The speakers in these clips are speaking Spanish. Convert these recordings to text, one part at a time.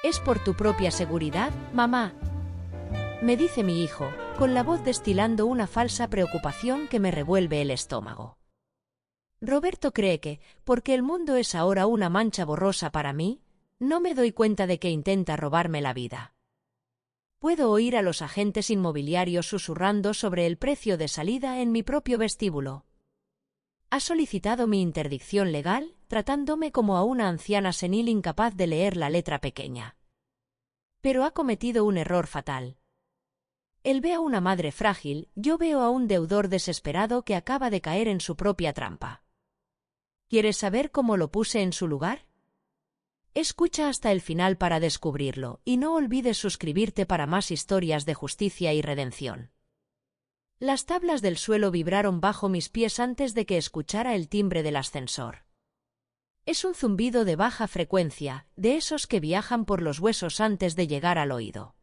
Es por tu propia seguridad, mamá, me dice mi hijo, con la voz destilando una falsa preocupación que me revuelve el estómago. Roberto cree que, porque el mundo es ahora una mancha borrosa para mí, no me doy cuenta de que intenta robarme la vida. Puedo oír a los agentes inmobiliarios susurrando sobre el precio de salida en mi propio vestíbulo. Ha solicitado mi interdicción legal, tratándome como a una anciana senil incapaz de leer la letra pequeña. Pero ha cometido un error fatal. Él ve a una madre frágil, yo veo a un deudor desesperado que acaba de caer en su propia trampa. ¿Quieres saber cómo lo puse en su lugar? Escucha hasta el final para descubrirlo, y no olvides suscribirte para más historias de justicia y redención. Las tablas del suelo vibraron bajo mis pies antes de que escuchara el timbre del ascensor. Es un zumbido de baja frecuencia, de esos que viajan por los huesos antes de llegar al oído.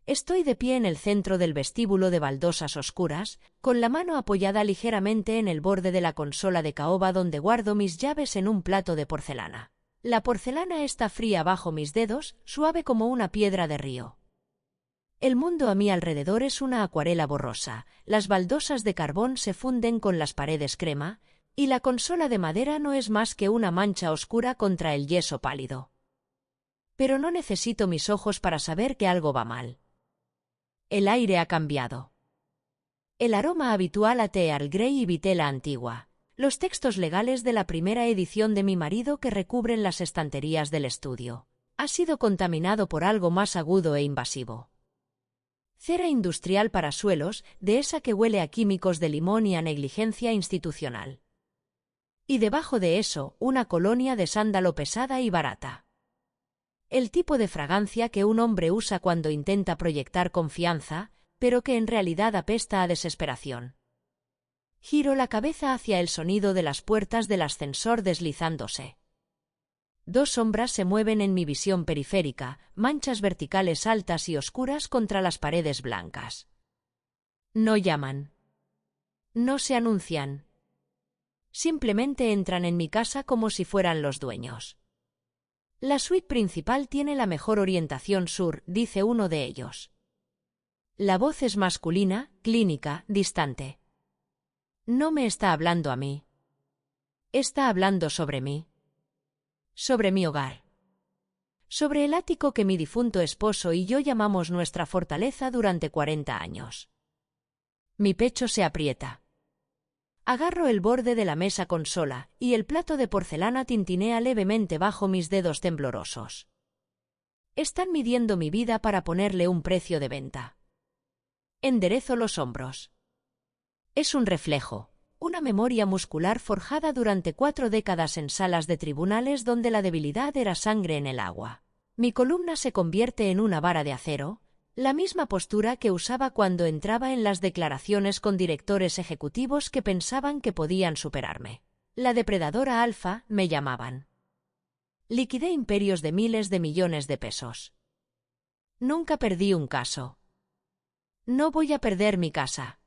Estoy de pie en el centro del vestíbulo de baldosas oscuras, con la mano apoyada ligeramente en el borde de la consola de caoba donde guardo mis llaves en un plato de porcelana. La porcelana está fría bajo mis dedos, suave como una piedra de río. El mundo a mi alrededor es una acuarela borrosa, las baldosas de carbón se funden con las paredes crema, y la consola de madera no es más que una mancha oscura contra el yeso pálido. Pero no necesito mis ojos para saber que algo va mal. El aire ha cambiado. El aroma habitual a té Earl Grey y vitela antigua. Los textos legales de la primera edición de mi marido que recubren las estanterías del estudio. Ha sido contaminado por algo más agudo e invasivo. Cera industrial para suelos, de esa que huele a químicos de limón y a negligencia institucional. Y debajo de eso, una colonia de sándalo pesada y barata. El tipo de fragancia que un hombre usa cuando intenta proyectar confianza, pero que en realidad apesta a desesperación. Giro la cabeza hacia el sonido de las puertas del ascensor deslizándose. Dos sombras se mueven en mi visión periférica, manchas verticales altas y oscuras contra las paredes blancas. No llaman. No se anuncian. Simplemente entran en mi casa como si fueran los dueños. La suite principal tiene la mejor orientación sur, dice uno de ellos. La voz es masculina, clínica, distante. No me está hablando a mí. Está hablando sobre mí. Sobre mi hogar. Sobre el ático que mi difunto esposo y yo llamamos nuestra fortaleza durante 40 años. Mi pecho se aprieta. Agarro el borde de la mesa consola, y el plato de porcelana tintinea levemente bajo mis dedos temblorosos. Están midiendo mi vida para ponerle un precio de venta. Enderezo los hombros. Es un reflejo, una memoria muscular forjada durante 4 décadas en salas de tribunales donde la debilidad era sangre en el agua. Mi columna se convierte en una vara de acero, la misma postura que usaba cuando entraba en las declaraciones con directores ejecutivos que pensaban que podían superarme. La depredadora alfa, me llamaban. Liquidé imperios de miles de millones de pesos. Nunca perdí un caso. No voy a perder mi casa.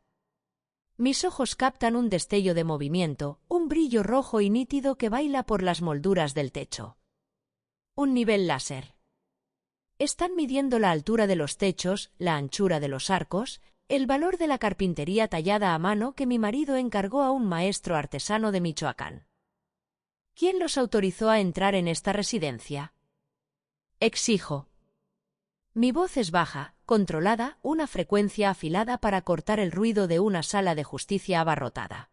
Mis ojos captan un destello de movimiento, un brillo rojo y nítido que baila por las molduras del techo. Un nivel láser. Están midiendo la altura de los techos, la anchura de los arcos, el valor de la carpintería tallada a mano que mi marido encargó a un maestro artesano de Michoacán. ¿Quién los autorizó a entrar en esta residencia? Exijo. Mi voz es baja, controlada, una frecuencia afilada para cortar el ruido de una sala de justicia abarrotada.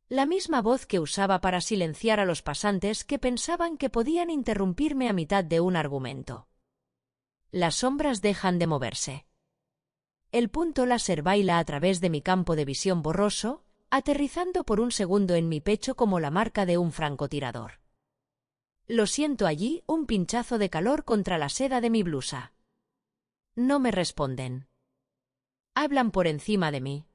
La misma voz que usaba para silenciar a los pasantes que pensaban que podían interrumpirme a mitad de un argumento. Las sombras dejan de moverse. El punto láser baila a través de mi campo de visión borroso, aterrizando por un segundo en mi pecho como la marca de un francotirador. Lo siento allí, un pinchazo de calor contra la seda de mi blusa. No me responden. Hablan por encima de mí.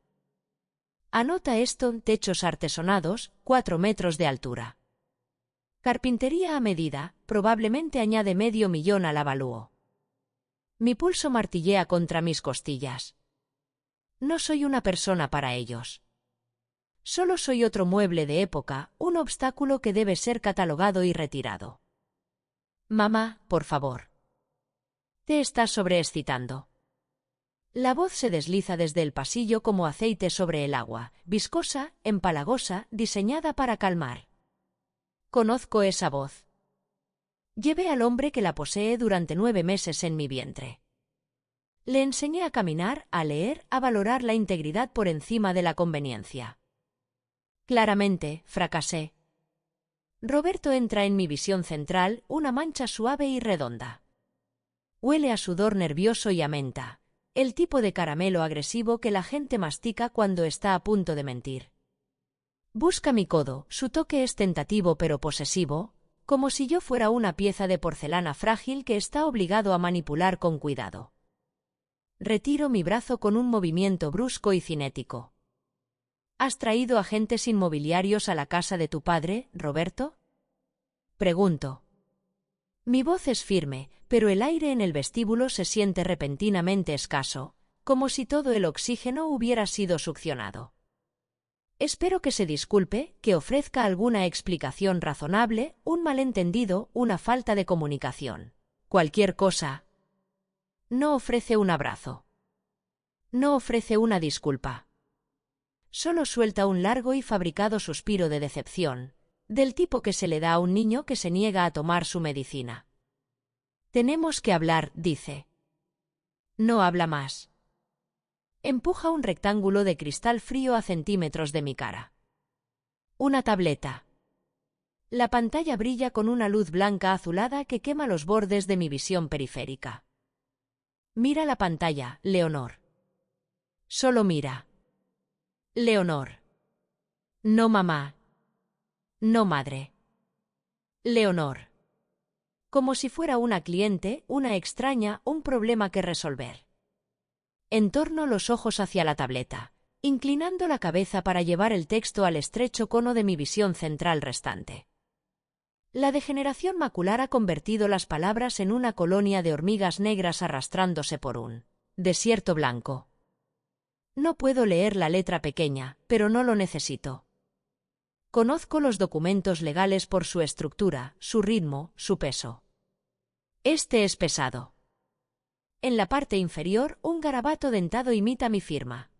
Anota esto: techos artesonados, 4 metros de altura. Carpintería a medida, probablemente añade $500,000 al avalúo. Mi pulso martillea contra mis costillas. No soy una persona para ellos. Solo soy otro mueble de época, un obstáculo que debe ser catalogado y retirado. Mamá, por favor. Te estás sobreexcitando. La voz se desliza desde el pasillo como aceite sobre el agua, viscosa, empalagosa, diseñada para calmar. Conozco esa voz. Llevé al hombre que la posee durante 9 meses en mi vientre. Le enseñé a caminar, a leer, a valorar la integridad por encima de la conveniencia. Claramente, fracasé. Roberto entra en mi visión central, una mancha suave y redonda. Huele a sudor nervioso y a menta, el tipo de caramelo agresivo que la gente mastica cuando está a punto de mentir. Busca mi codo, su toque es tentativo pero posesivo, como si yo fuera una pieza de porcelana frágil que está obligado a manipular con cuidado. Retiro mi brazo con un movimiento brusco y cinético. ¿Has traído agentes inmobiliarios a la casa de tu padre, Roberto? Pregunto. Mi voz es firme, pero el aire en el vestíbulo se siente repentinamente escaso, como si todo el oxígeno hubiera sido succionado. Espero que se disculpe, que ofrezca alguna explicación razonable, un malentendido, una falta de comunicación. Cualquier cosa. No ofrece un abrazo. No ofrece una disculpa. Solo suelta un largo y fabricado suspiro de decepción, del tipo que se le da a un niño que se niega a tomar su medicina. Tenemos que hablar, dice. No habla más. Empuja un rectángulo de cristal frío a centímetros de mi cara. Una tableta. La pantalla brilla con una luz blanca azulada que quema los bordes de mi visión periférica. Mira la pantalla, Leonor. Solo mira. Leonor. No mamá. No madre. Leonor. Como si fuera una cliente, una extraña, un problema que resolver. Entorno los ojos hacia la tableta, inclinando la cabeza para llevar el texto al estrecho cono de mi visión central restante. La degeneración macular ha convertido las palabras en una colonia de hormigas negras arrastrándose por un desierto blanco. No puedo leer la letra pequeña, pero no lo necesito. Conozco los documentos legales por su estructura, su ritmo, su peso. Este es pesado. En la parte inferior, un garabato dentado imita mi firma.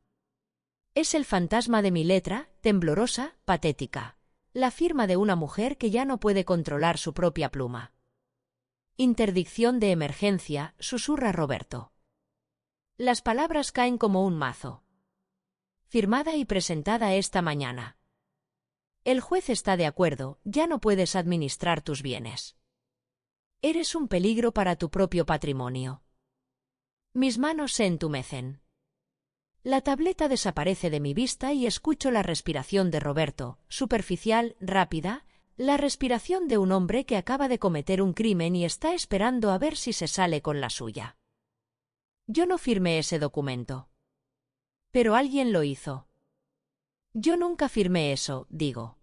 Es el fantasma de mi letra, temblorosa, patética. La firma de una mujer que ya no puede controlar su propia pluma. Interdicción de emergencia, susurra Roberto. Las palabras caen como un mazo. Firmada y presentada esta mañana. El juez está de acuerdo, ya no puedes administrar tus bienes. Eres un peligro para tu propio patrimonio. Mis manos se entumecen. La tableta desaparece de mi vista y escucho la respiración de Roberto, superficial, rápida, la respiración de un hombre que acaba de cometer un crimen y está esperando a ver si se sale con la suya. Yo no firmé ese documento. Pero alguien lo hizo. Yo nunca firmé eso, digo.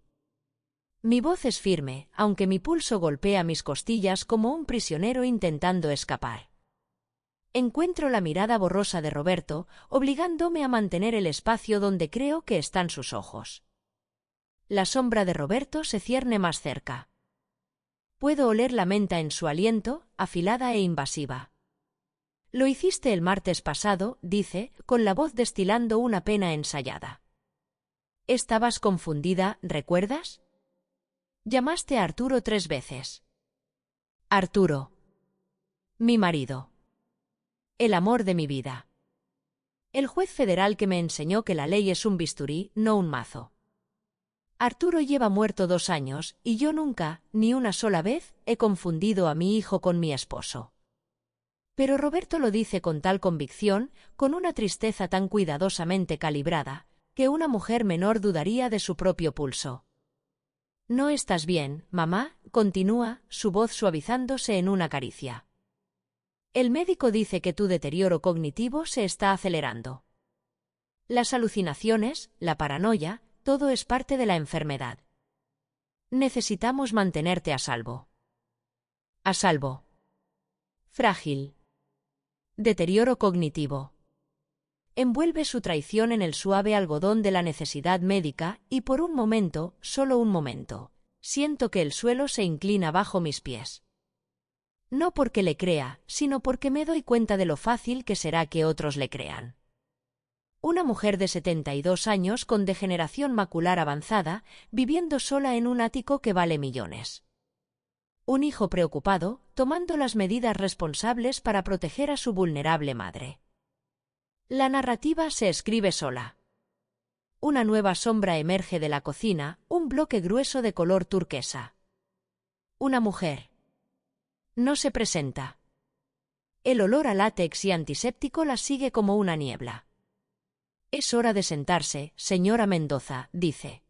Mi voz es firme, aunque mi pulso golpea mis costillas como un prisionero intentando escapar. Encuentro la mirada borrosa de Roberto, obligándome a mantener el espacio donde creo que están sus ojos. La sombra de Roberto se cierne más cerca. Puedo oler la menta en su aliento, afilada e invasiva. Lo hiciste el martes pasado, dice, con la voz destilando una pena ensayada. Estabas confundida, ¿recuerdas? Llamaste a Arturo 3 veces. Arturo. Mi marido. El amor de mi vida. El juez federal que me enseñó que la ley es un bisturí, no un mazo. Arturo lleva muerto 2 años, y yo nunca, ni una sola vez, he confundido a mi hijo con mi esposo. Pero Roberto lo dice con tal convicción, con una tristeza tan cuidadosamente calibrada, que una mujer menor dudaría de su propio pulso. No estás bien, mamá, continúa, su voz suavizándose en una caricia. El médico dice que tu deterioro cognitivo se está acelerando. Las alucinaciones, la paranoia, todo es parte de la enfermedad. Necesitamos mantenerte a salvo. A salvo. Frágil. Deterioro cognitivo. Envuelve su traición en el suave algodón de la necesidad médica y por un momento, solo un momento, siento que el suelo se inclina bajo mis pies. No porque le crea, sino porque me doy cuenta de lo fácil que será que otros le crean. Una mujer de 72 años con degeneración macular avanzada, viviendo sola en un ático que vale millones. Un hijo preocupado, tomando las medidas responsables para proteger a su vulnerable madre. La narrativa se escribe sola. Una nueva sombra emerge de la cocina, un bloque grueso de color turquesa. Una mujer. No se presenta. El olor a látex y antiséptico la sigue como una niebla. Es hora de sentarse, señora Mendoza, dice.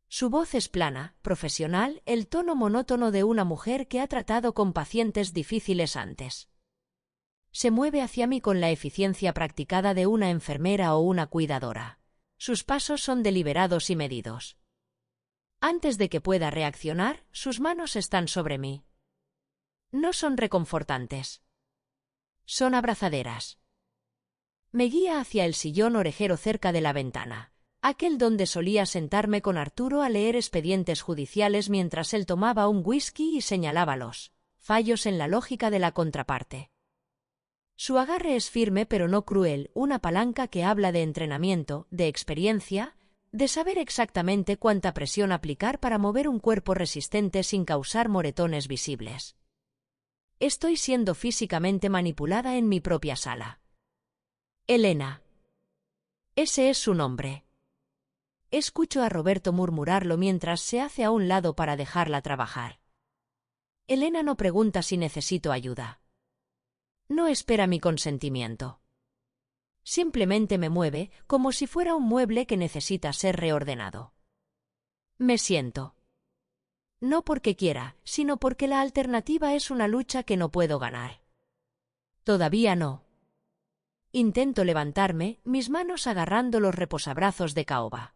Su voz es plana, profesional, el tono monótono de una mujer que ha tratado con pacientes difíciles antes. Se mueve hacia mí con la eficiencia practicada de una enfermera o una cuidadora. Sus pasos son deliberados y medidos. Antes de que pueda reaccionar, sus manos están sobre mí. No son reconfortantes. Son abrazaderas. Me guía hacia el sillón orejero cerca de la ventana, aquel donde solía sentarme con Arturo a leer expedientes judiciales mientras él tomaba un whisky y señalaba los fallos en la lógica de la contraparte. Su agarre es firme pero no cruel, una palanca que habla de entrenamiento, de experiencia, de saber exactamente cuánta presión aplicar para mover un cuerpo resistente sin causar moretones visibles. Estoy siendo físicamente manipulada en mi propia sala. Elena. Ese es su nombre. Escucho a Roberto murmurarlo mientras se hace a un lado para dejarla trabajar. Elena no pregunta si necesito ayuda. No espera mi consentimiento. Simplemente me mueve, como si fuera un mueble que necesita ser reordenado. Me siento. No porque quiera, sino porque la alternativa es una lucha que no puedo ganar. Todavía no. Intento levantarme, mis manos agarrando los reposabrazos de caoba.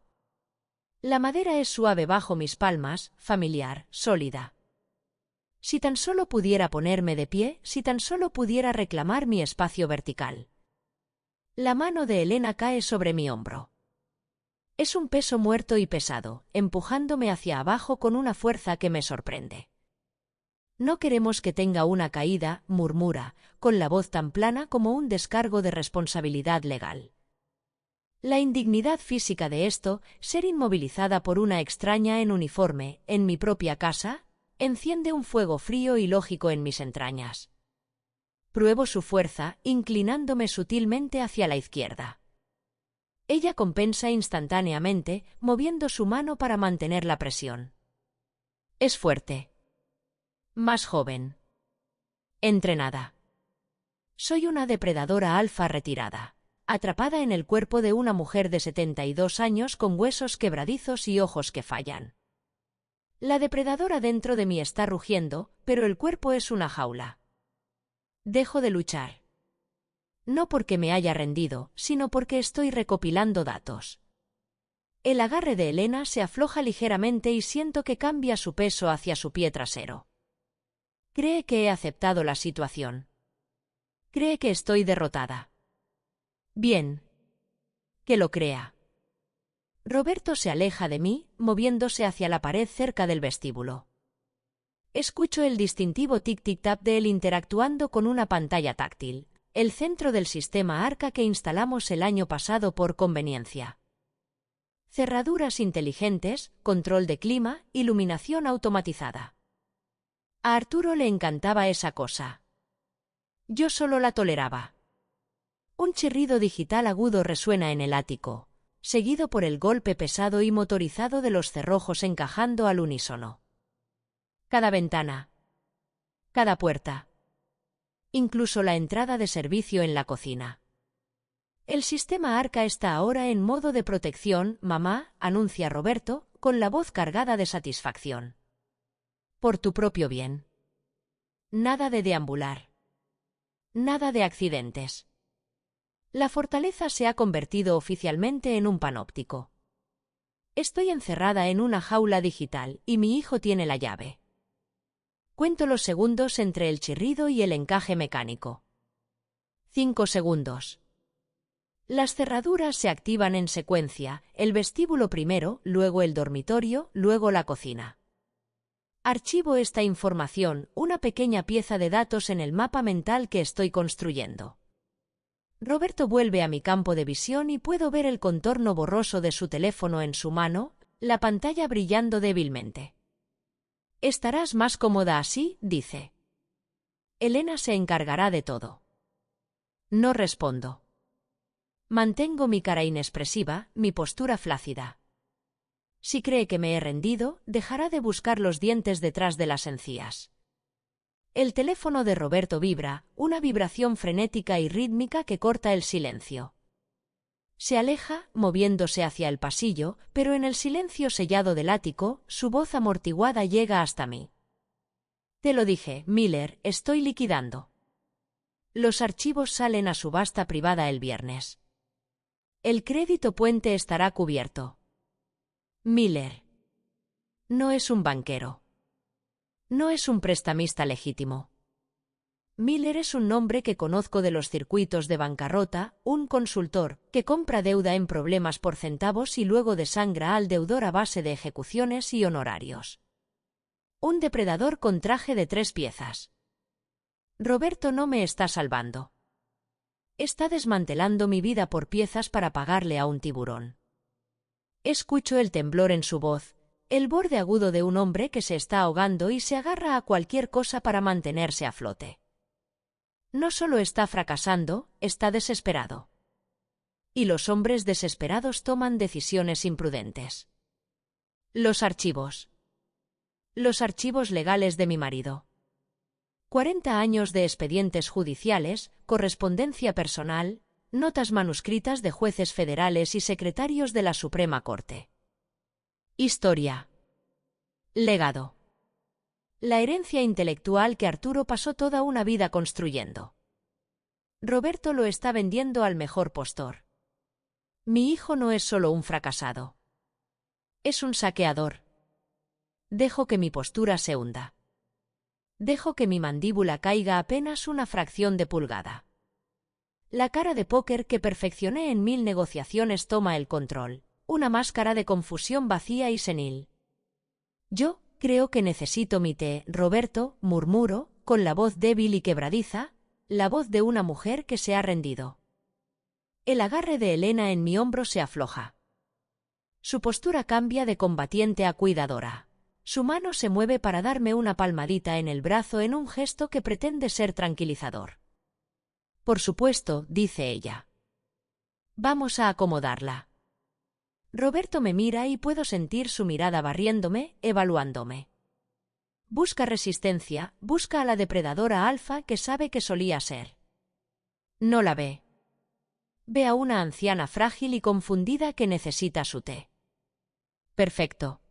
La madera es suave bajo mis palmas, familiar, sólida. Si tan solo pudiera ponerme de pie, si tan solo pudiera reclamar mi espacio vertical. La mano de Elena cae sobre mi hombro. Es un peso muerto y pesado, empujándome hacia abajo con una fuerza que me sorprende. No queremos que tenga una caída, murmura, con la voz tan plana como un descargo de responsabilidad legal. La indignidad física de esto, ser inmovilizada por una extraña en uniforme, en mi propia casa, enciende un fuego frío y lógico en mis entrañas. Pruebo su fuerza, inclinándome sutilmente hacia la izquierda. Ella compensa instantáneamente, moviendo su mano para mantener la presión. Es fuerte. Más joven. Entrenada. Soy una depredadora alfa retirada, atrapada en el cuerpo de una mujer de 72 años con huesos quebradizos y ojos que fallan. La depredadora dentro de mí está rugiendo, pero el cuerpo es una jaula. Dejo de luchar. No porque me haya rendido, sino porque estoy recopilando datos. El agarre de Elena se afloja ligeramente y siento que cambia su peso hacia su pie trasero. Cree que he aceptado la situación. Cree que estoy derrotada. Bien. Que lo crea. Roberto se aleja de mí, moviéndose hacia la pared cerca del vestíbulo. Escucho el distintivo tic-tic-tap de él interactuando con una pantalla táctil, el centro del sistema Arca que instalamos el año pasado por conveniencia. Cerraduras inteligentes, control de clima, iluminación automatizada. A Arturo le encantaba esa cosa. Yo solo la toleraba. Un chirrido digital agudo resuena en el ático, seguido por el golpe pesado y motorizado de los cerrojos encajando al unísono. Cada ventana. Cada puerta. Incluso la entrada de servicio en la cocina. El sistema Arca está ahora en modo de protección, mamá, anuncia Roberto, con la voz cargada de satisfacción. Por tu propio bien. Nada de deambular. Nada de accidentes. La fortaleza se ha convertido oficialmente en un panóptico. Estoy encerrada en una jaula digital y mi hijo tiene la llave. Cuento los segundos entre el chirrido y el encaje mecánico. 5 segundos. Las cerraduras se activan en secuencia, el vestíbulo primero, luego el dormitorio, luego la cocina. Archivo esta información, una pequeña pieza de datos en el mapa mental que estoy construyendo. Roberto vuelve a mi campo de visión y puedo ver el contorno borroso de su teléfono en su mano, la pantalla brillando débilmente. «Estarás más cómoda así», dice. «Elena se encargará de todo». No respondo. Mantengo mi cara inexpresiva, mi postura flácida. Si cree que me he rendido, dejará de buscar los dientes detrás de las encías. El teléfono de Roberto vibra, una vibración frenética y rítmica que corta el silencio. Se aleja, moviéndose hacia el pasillo, pero en el silencio sellado del ático, su voz amortiguada llega hasta mí. «Te lo dije, Miller, estoy liquidando. Los archivos salen a subasta privada el viernes. El crédito puente estará cubierto». Miller. No es un banquero. No es un prestamista legítimo. Miller es un nombre que conozco de los circuitos de bancarrota, un consultor que compra deuda en problemas por centavos y luego desangra al deudor a base de ejecuciones y honorarios. Un depredador con traje de 3 piezas. Roberto no me está salvando. Está desmantelando mi vida por piezas para pagarle a un tiburón. Escucho el temblor en su voz, el borde agudo de un hombre que se está ahogando y se agarra a cualquier cosa para mantenerse a flote. No solo está fracasando, está desesperado. Y los hombres desesperados toman decisiones imprudentes. Los archivos. Los archivos legales de mi marido. 40 años de expedientes judiciales, correspondencia personal, notas manuscritas de jueces federales y secretarios de la Suprema Corte. Historia. Legado. La herencia intelectual que Arturo pasó toda una vida construyendo. Roberto lo está vendiendo al mejor postor. Mi hijo no es solo un fracasado. Es un saqueador. Dejo que mi postura se hunda. Dejo que mi mandíbula caiga apenas una fracción de pulgada. La cara de póker que perfeccioné en 1000 negociaciones toma el control, una máscara de confusión vacía y senil. Yo creo que necesito mi té, Roberto, murmuro, con la voz débil y quebradiza, la voz de una mujer que se ha rendido. El agarre de Elena en mi hombro se afloja. Su postura cambia de combatiente a cuidadora. Su mano se mueve para darme una palmadita en el brazo en un gesto que pretende ser tranquilizador. Por supuesto, dice ella. Vamos a acomodarla. Roberto me mira y puedo sentir su mirada barriéndome, evaluándome. Busca resistencia, busca a la depredadora alfa que sabe que solía ser. No la ve. Ve a una anciana frágil y confundida que necesita su té. Perfecto.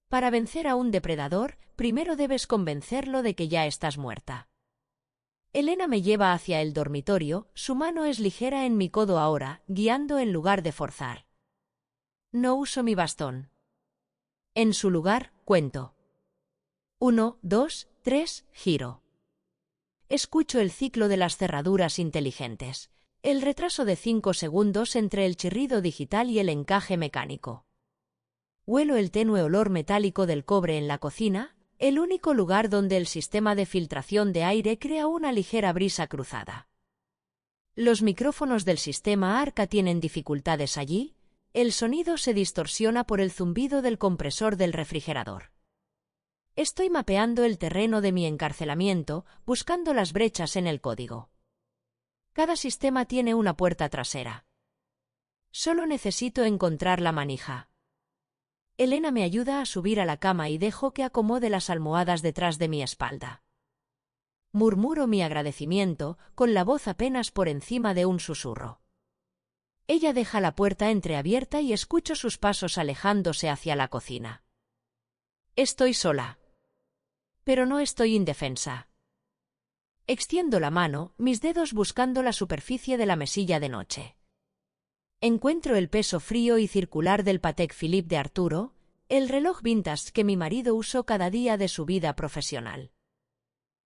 Para vencer a un depredador, primero debes convencerlo de que ya estás muerta. Elena me lleva hacia el dormitorio, su mano es ligera en mi codo ahora, guiando en lugar de forzar. No uso mi bastón. En su lugar, cuento. 1, 2, 3, giro. Escucho el ciclo de las cerraduras inteligentes, el retraso de 5 segundos entre el chirrido digital y el encaje mecánico. Huelo el tenue olor metálico del cobre en la cocina, el único lugar donde el sistema de filtración de aire crea una ligera brisa cruzada. Los micrófonos del sistema Arca tienen dificultades allí, el sonido se distorsiona por el zumbido del compresor del refrigerador. Estoy mapeando el terreno de mi encarcelamiento, buscando las brechas en el código. Cada sistema tiene una puerta trasera. Solo necesito encontrar la manija. Elena me ayuda a subir a la cama y dejo que acomode las almohadas detrás de mi espalda. Murmuro mi agradecimiento, con la voz apenas por encima de un susurro. Ella deja la puerta entreabierta y escucho sus pasos alejándose hacia la cocina. Estoy sola. Pero no estoy indefensa. Extiendo la mano, mis dedos buscando la superficie de la mesilla de noche. Encuentro el peso frío y circular del Patek Philippe de Arturo, el reloj vintage que mi marido usó cada día de su vida profesional.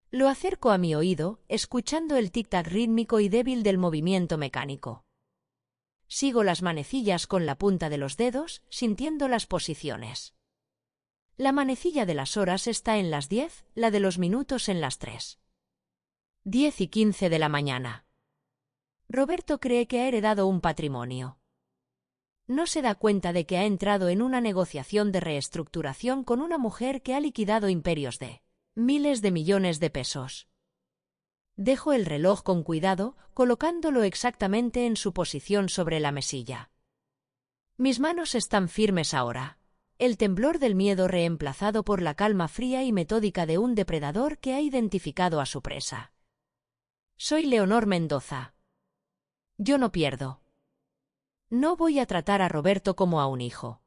Lo acerco a mi oído, escuchando el tic-tac rítmico y débil del movimiento mecánico. Sigo las manecillas con la punta de los dedos, sintiendo las posiciones. La manecilla de las horas está en las 10, la de los minutos en las 3. 10:15 de la mañana. Roberto cree que ha heredado un patrimonio. No se da cuenta de que ha entrado en una negociación de reestructuración con una mujer que ha liquidado imperios de miles de millones de pesos. Dejo el reloj con cuidado, colocándolo exactamente en su posición sobre la mesilla. Mis manos están firmes ahora. El temblor del miedo reemplazado por la calma fría y metódica de un depredador que ha identificado a su presa. Soy Leonor Mendoza. Yo no pierdo. No voy a tratar a Roberto como a un hijo.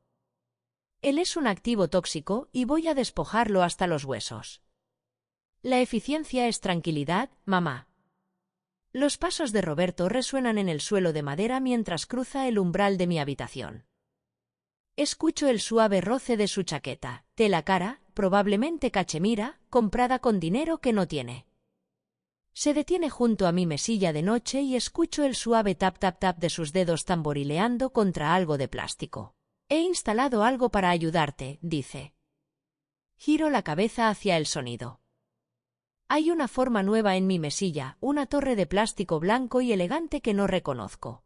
Él es un activo tóxico y voy a despojarlo hasta los huesos. La eficiencia es tranquilidad, mamá. Los pasos de Roberto resuenan en el suelo de madera mientras cruza el umbral de mi habitación. Escucho el suave roce de su chaqueta, tela cara, probablemente cachemira, comprada con dinero que no tiene. Se detiene junto a mi mesilla de noche y escucho el suave tap-tap-tap de sus dedos tamborileando contra algo de plástico. He instalado algo para ayudarte, dice. Giro la cabeza hacia el sonido. Hay una forma nueva en mi mesilla, una torre de plástico blanco y elegante que no reconozco.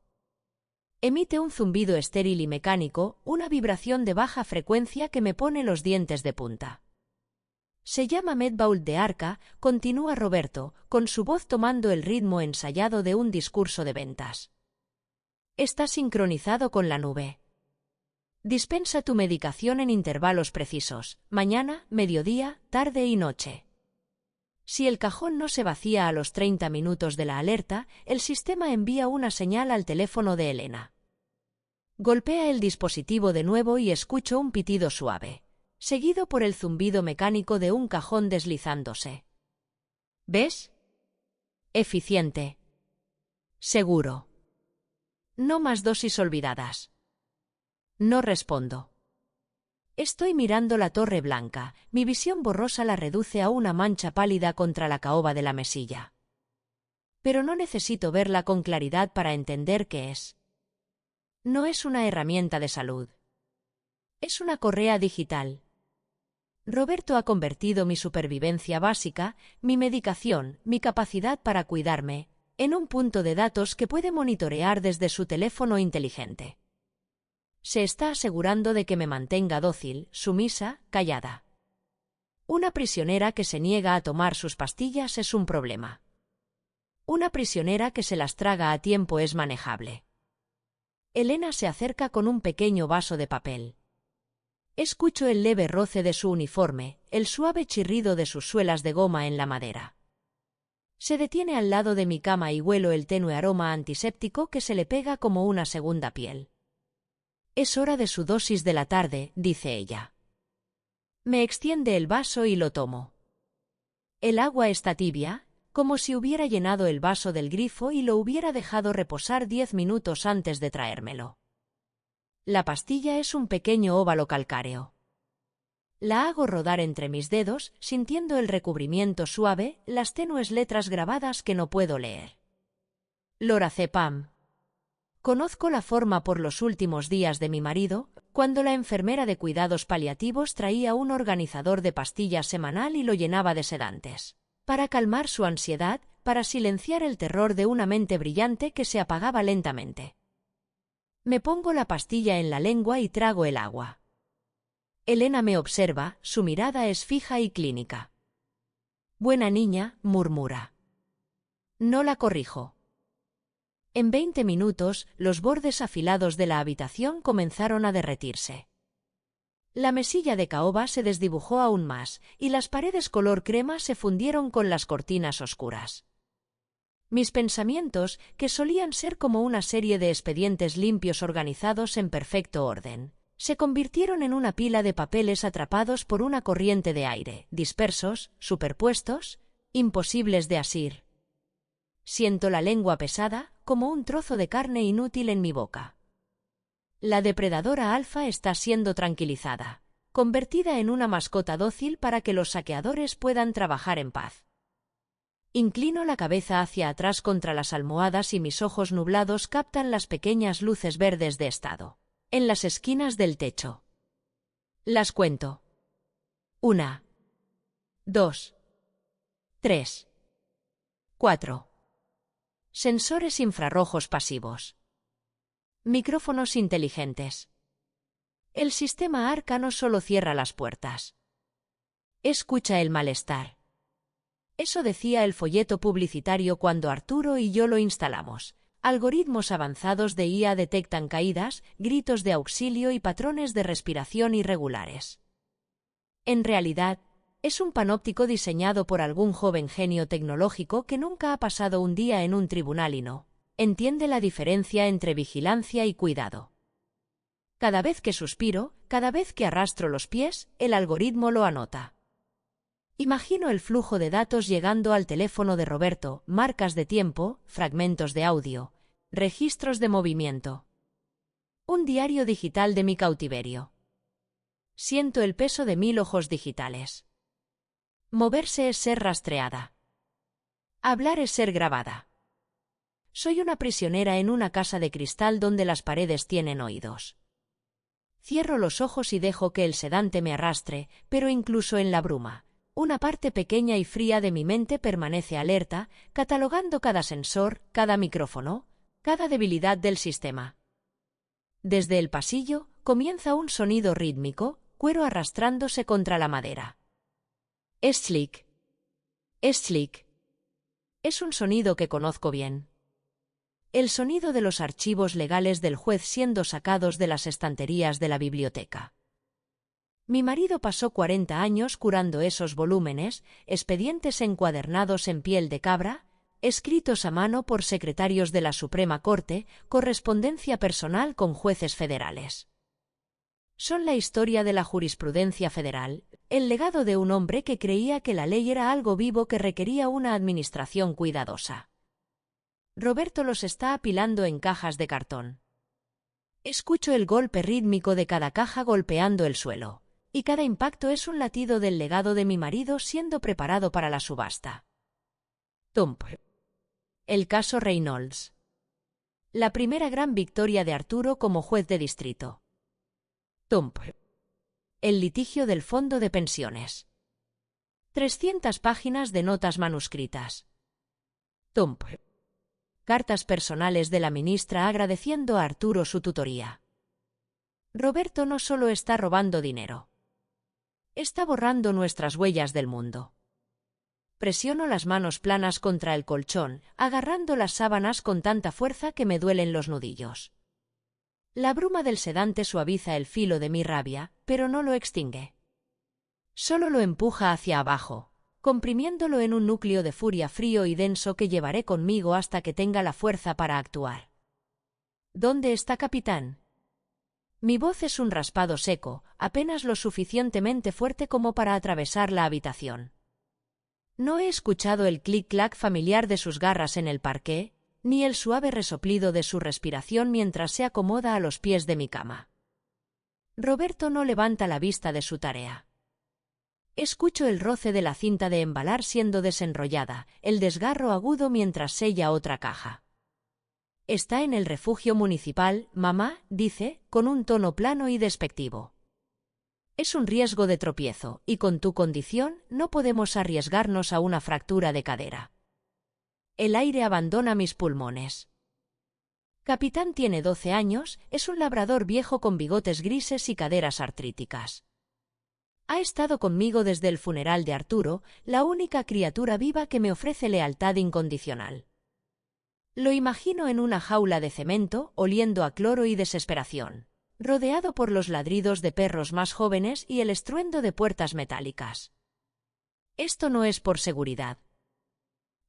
Emite un zumbido estéril y mecánico, una vibración de baja frecuencia que me pone los dientes de punta. Se llama Medbault de Arca, continúa Roberto, con su voz tomando el ritmo ensayado de un discurso de ventas. Está sincronizado con la nube. Dispensa tu medicación en intervalos precisos, mañana, mediodía, tarde y noche. Si el cajón no se vacía a los 30 minutos de la alerta, el sistema envía una señal al teléfono de Elena. Golpea el dispositivo de nuevo y escucho un pitido suave, seguido por el zumbido mecánico de un cajón deslizándose. ¿Ves? Eficiente. Seguro. No más dosis olvidadas. No respondo. Estoy mirando la torre blanca, mi visión borrosa la reduce a una mancha pálida contra la caoba de la mesilla. Pero no necesito verla con claridad para entender qué es. No es una herramienta de salud. Es una correa digital. Roberto ha convertido mi supervivencia básica, mi medicación, mi capacidad para cuidarme, en un punto de datos que puede monitorear desde su teléfono inteligente. Se está asegurando de que me mantenga dócil, sumisa, callada. Una prisionera que se niega a tomar sus pastillas es un problema. Una prisionera que se las traga a tiempo es manejable. Elena se acerca con un pequeño vaso de papel. Escucho el leve roce de su uniforme, el suave chirrido de sus suelas de goma en la madera. Se detiene al lado de mi cama y huelo el tenue aroma antiséptico que se le pega como una segunda piel. Es hora de su dosis de la tarde, dice ella. Me extiende el vaso y lo tomo. El agua está tibia, como si hubiera llenado el vaso del grifo y lo hubiera dejado reposar 10 minutos antes de traérmelo. La pastilla es un pequeño óvalo calcáreo. La hago rodar entre mis dedos, sintiendo el recubrimiento suave, las tenues letras grabadas que no puedo leer. Lorazepam. Conozco la forma por los últimos días de mi marido, cuando la enfermera de cuidados paliativos traía un organizador de pastillas semanal y lo llenaba de sedantes. Para calmar su ansiedad, para silenciar el terror de una mente brillante que se apagaba lentamente. Me pongo la pastilla en la lengua y trago el agua. Elena me observa, su mirada es fija y clínica. Buena niña, murmura. No la corrijo. En 20 minutos, los bordes afilados de la habitación comenzaron a derretirse. La mesilla de caoba se desdibujó aún más, y las paredes color crema se fundieron con las cortinas oscuras. Mis pensamientos, que solían ser como una serie de expedientes limpios organizados en perfecto orden, se convirtieron en una pila de papeles atrapados por una corriente de aire, dispersos, superpuestos, imposibles de asir. Siento la lengua pesada, como un trozo de carne inútil en mi boca. La depredadora alfa está siendo tranquilizada, convertida en una mascota dócil para que los saqueadores puedan trabajar en paz. Inclino la cabeza hacia atrás contra las almohadas y mis ojos nublados captan las pequeñas luces verdes de estado, en las esquinas del techo. Las cuento. 1, 2, 3, 4. Sensores infrarrojos pasivos. Micrófonos inteligentes. El sistema Arca no solo cierra las puertas. Escucha el malestar. Eso decía el folleto publicitario cuando Arturo y yo lo instalamos. Algoritmos avanzados de IA detectan caídas, gritos de auxilio y patrones de respiración irregulares. En realidad, es un panóptico diseñado por algún joven genio tecnológico que nunca ha pasado un día en un tribunal y no entiende la diferencia entre vigilancia y cuidado. Cada vez que suspiro, cada vez que arrastro los pies, el algoritmo lo anota. Imagino el flujo de datos llegando al teléfono de Roberto, marcas de tiempo, fragmentos de audio, registros de movimiento. Un diario digital de mi cautiverio. Siento el peso de 1000 ojos digitales. Moverse es ser rastreada. Hablar es ser grabada. Soy una prisionera en una casa de cristal donde las paredes tienen oídos. Cierro los ojos y dejo que el sedante me arrastre, pero incluso en la bruma, una parte pequeña y fría de mi mente permanece alerta, catalogando cada sensor, cada micrófono, cada debilidad del sistema. Desde el pasillo, comienza un sonido rítmico, cuero arrastrándose contra la madera. Schlick. Schlick. Es un sonido que conozco bien. El sonido de los archivos legales del juez siendo sacados de las estanterías de la biblioteca. Mi marido pasó 40 años curando esos volúmenes, expedientes encuadernados en piel de cabra, escritos a mano por secretarios de la Suprema Corte, correspondencia personal con jueces federales. Son la historia de la jurisprudencia federal, el legado de un hombre que creía que la ley era algo vivo que requería una administración cuidadosa. Roberto los está apilando en cajas de cartón. Escucho el golpe rítmico de cada caja golpeando el suelo, y cada impacto es un latido del legado de mi marido siendo preparado para la subasta. Tump. El caso Reynolds. La primera gran victoria de Arturo como juez de distrito. Tump. El litigio del fondo de pensiones. 300 páginas de notas manuscritas. Tump. Cartas personales de la ministra agradeciendo a Arturo su tutoría. Roberto no solo está robando dinero. Está borrando nuestras huellas del mundo. Presiono las manos planas contra el colchón, agarrando las sábanas con tanta fuerza que me duelen los nudillos. La bruma del sedante suaviza el filo de mi rabia, pero no lo extingue. Solo lo empuja hacia abajo, comprimiéndolo en un núcleo de furia frío y denso que llevaré conmigo hasta que tenga la fuerza para actuar. ¿Dónde está capitán? Mi voz es un raspado seco, apenas lo suficientemente fuerte como para atravesar la habitación. No he escuchado el clic-clac familiar de sus garras en el parqué, ni el suave resoplido de su respiración mientras se acomoda a los pies de mi cama. Roberto no levanta la vista de su tarea. Escucho el roce de la cinta de embalar siendo desenrollada, el desgarro agudo mientras sella otra caja. Está en el refugio municipal, mamá, dice, con un tono plano y despectivo. Es un riesgo de tropiezo, y con tu condición no podemos arriesgarnos a una fractura de cadera. El aire abandona mis pulmones. Capitán tiene 12 años, es un labrador viejo con bigotes grises y caderas artríticas. Ha estado conmigo desde el funeral de Arturo, la única criatura viva que me ofrece lealtad incondicional. Lo imagino en una jaula de cemento, oliendo a cloro y desesperación, rodeado por los ladridos de perros más jóvenes y el estruendo de puertas metálicas. Esto no es por seguridad.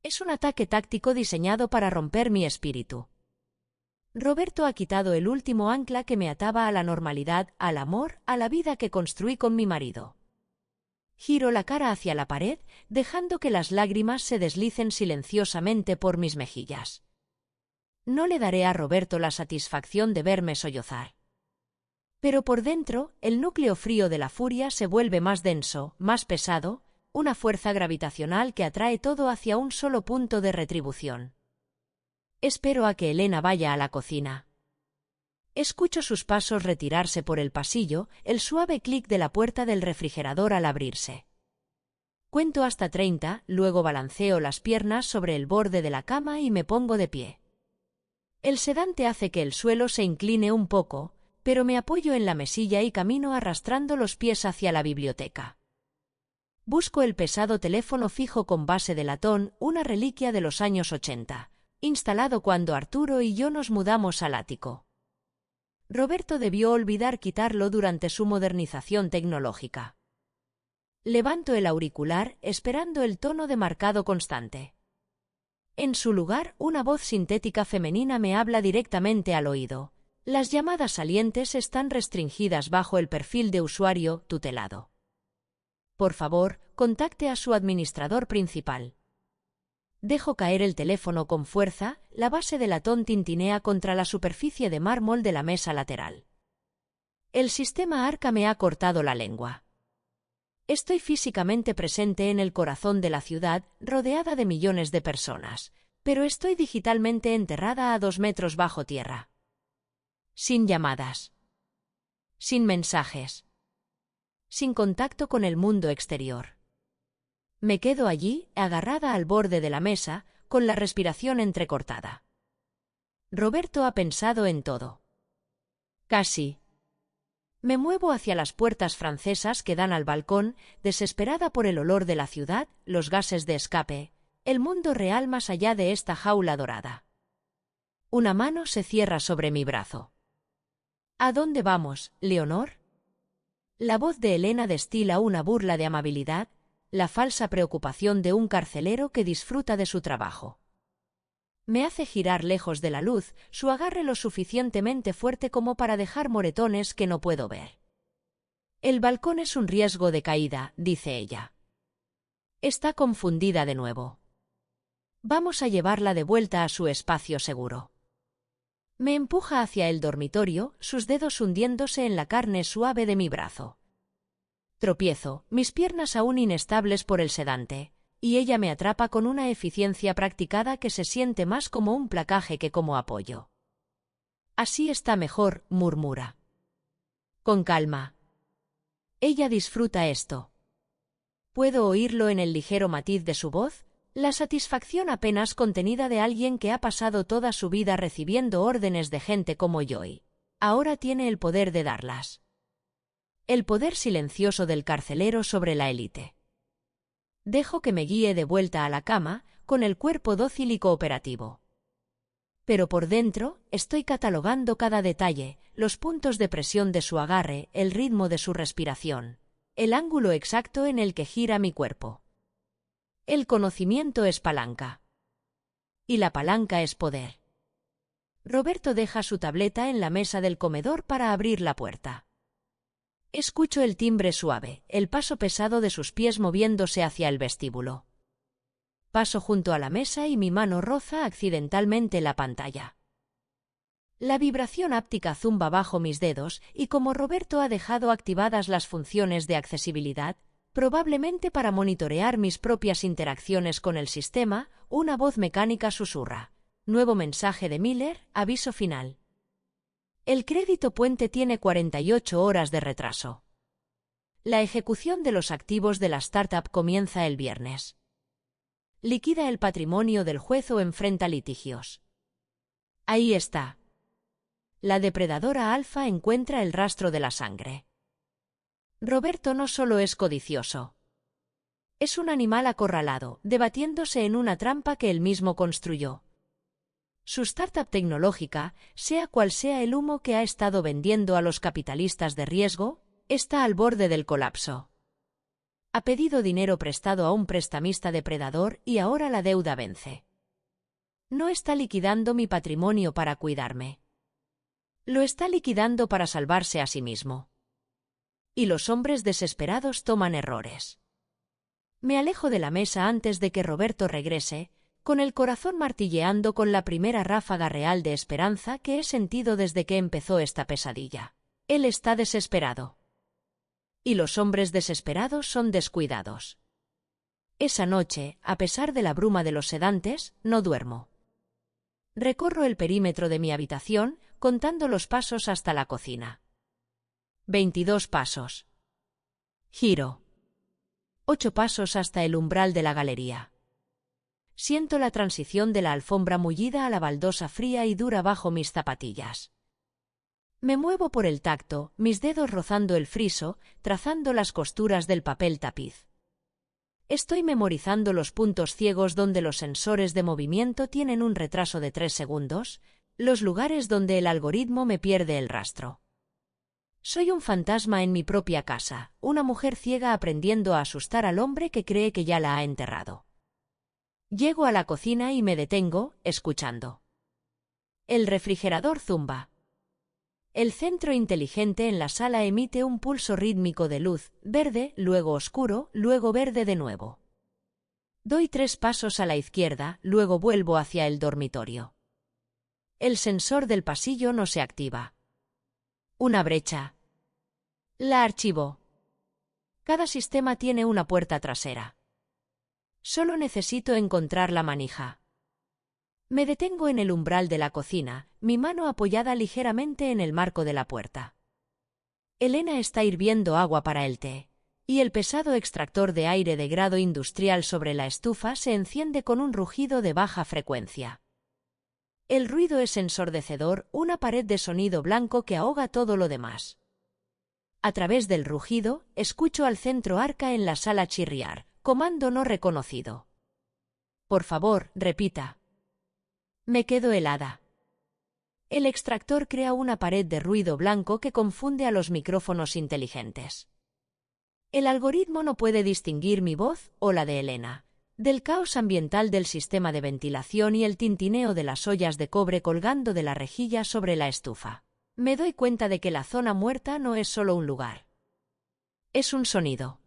Es un ataque táctico diseñado para romper mi espíritu. Roberto ha quitado el último ancla que me ataba a la normalidad, al amor, a la vida que construí con mi marido. Giro la cara hacia la pared, dejando que las lágrimas se deslicen silenciosamente por mis mejillas. No le daré a Roberto la satisfacción de verme sollozar. Pero por dentro, el núcleo frío de la furia se vuelve más denso, más pesado, una fuerza gravitacional que atrae todo hacia un solo punto de retribución. Espero a que Elena vaya a la cocina. Escucho sus pasos retirarse por el pasillo, el suave clic de la puerta del refrigerador al abrirse. Cuento hasta 30, luego balanceo las piernas sobre el borde de la cama y me pongo de pie. El sedante hace que el suelo se incline un poco, pero me apoyo en la mesilla y camino arrastrando los pies hacia la biblioteca. Busco el pesado teléfono fijo con base de latón, una reliquia de los años 80, instalado cuando Arturo y yo nos mudamos al ático. Roberto debió olvidar quitarlo durante su modernización tecnológica. Levanto el auricular, esperando el tono de marcado constante. En su lugar, una voz sintética femenina me habla directamente al oído. Las llamadas salientes están restringidas bajo el perfil de usuario tutelado. Por favor, contacte a su administrador principal. Dejo caer el teléfono con fuerza, la base de latón tintinea contra la superficie de mármol de la mesa lateral. El sistema Arca me ha cortado la lengua. Estoy físicamente presente en el corazón de la ciudad, rodeada de millones de personas, pero estoy digitalmente enterrada a 2 metros bajo tierra. Sin llamadas. Sin mensajes. Sin contacto con el mundo exterior. Me quedo allí, agarrada al borde de la mesa, con la respiración entrecortada. Roberto ha pensado en todo. Casi. Me muevo hacia las puertas francesas que dan al balcón, desesperada por el olor de la ciudad, los gases de escape, el mundo real más allá de esta jaula dorada. Una mano se cierra sobre mi brazo. ¿A dónde vamos, Leonor? La voz de Elena destila una burla de amabilidad, la falsa preocupación de un carcelero que disfruta de su trabajo. Me hace girar lejos de la luz, su agarre lo suficientemente fuerte como para dejar moretones que no puedo ver. El balcón es un riesgo de caída, dice ella. Está confundida de nuevo. Vamos a llevarla de vuelta a su espacio seguro. Me empuja hacia el dormitorio, sus dedos hundiéndose en la carne suave de mi brazo. Tropiezo, mis piernas aún inestables por el sedante, y ella me atrapa con una eficiencia practicada que se siente más como un placaje que como apoyo. Así está mejor, murmura. Con calma. Ella disfruta esto. ¿Puedo oírlo en el ligero matiz de su voz? La satisfacción apenas contenida de alguien que ha pasado toda su vida recibiendo órdenes de gente como yo y ahora tiene el poder de darlas. El poder silencioso del carcelero sobre la élite. Dejo que me guíe de vuelta a la cama, con el cuerpo dócil y cooperativo. Pero por dentro, estoy catalogando cada detalle, los puntos de presión de su agarre, el ritmo de su respiración, el ángulo exacto en el que gira mi cuerpo. El conocimiento es palanca. Y la palanca es poder. Roberto deja su tableta en la mesa del comedor para abrir la puerta. Escucho el timbre suave, el paso pesado de sus pies moviéndose hacia el vestíbulo. Paso junto a la mesa y mi mano roza accidentalmente la pantalla. La vibración áptica zumba bajo mis dedos y como Roberto ha dejado activadas las funciones de accesibilidad, probablemente para monitorear mis propias interacciones con el sistema, una voz mecánica susurra. Nuevo mensaje de Miller, aviso final. El crédito puente tiene 48 horas de retraso. La ejecución de los activos de la startup comienza el viernes. Liquida el patrimonio del juez o enfrenta litigios. Ahí está. La depredadora alfa encuentra el rastro de la sangre. Roberto no solo es codicioso. Es un animal acorralado, debatiéndose en una trampa que él mismo construyó. Su startup tecnológica, sea cual sea el humo que ha estado vendiendo a los capitalistas de riesgo, está al borde del colapso. Ha pedido dinero prestado a un prestamista depredador y ahora la deuda vence. No está liquidando mi patrimonio para cuidarme. Lo está liquidando para salvarse a sí mismo. Y los hombres desesperados toman errores. Me alejo de la mesa antes de que Roberto regrese, con el corazón martilleando con la primera ráfaga real de esperanza que he sentido desde que empezó esta pesadilla. Él está desesperado. Y los hombres desesperados son descuidados. Esa noche, a pesar de la bruma de los sedantes, no duermo. Recorro el perímetro de mi habitación, contando los pasos hasta la cocina. 22 pasos. Giro. 8 pasos hasta el umbral de la galería. Siento la transición de la alfombra mullida a la baldosa fría y dura bajo mis zapatillas. Me muevo por el tacto, mis dedos rozando el friso, trazando las costuras del papel tapiz. Estoy memorizando los puntos ciegos donde los sensores de movimiento tienen un retraso de 3 segundos, los lugares donde el algoritmo me pierde el rastro. Soy un fantasma en mi propia casa, una mujer ciega aprendiendo a asustar al hombre que cree que ya la ha enterrado. Llego a la cocina y me detengo, escuchando. El refrigerador zumba. El centro inteligente en la sala emite un pulso rítmico de luz, verde, luego oscuro, luego verde de nuevo. Doy 3 pasos a la izquierda, luego vuelvo hacia el dormitorio. El sensor del pasillo no se activa. Una brecha. La archivo. Cada sistema tiene una puerta trasera. Solo necesito encontrar la manija. Me detengo en el umbral de la cocina, mi mano apoyada ligeramente en el marco de la puerta. Elena está hirviendo agua para el té, y el pesado extractor de aire de grado industrial sobre la estufa se enciende con un rugido de baja frecuencia. El ruido es ensordecedor, una pared de sonido blanco que ahoga todo lo demás. A través del rugido, escucho al centro Arca en la sala chirriar, comando no reconocido. Por favor, repita. Me quedo helada. El extractor crea una pared de ruido blanco que confunde a los micrófonos inteligentes. El algoritmo no puede distinguir mi voz o la de Elena, del caos ambiental del sistema de ventilación y el tintineo de las ollas de cobre colgando de la rejilla sobre la estufa. Me doy cuenta de que la zona muerta no es solo un lugar. Es un sonido.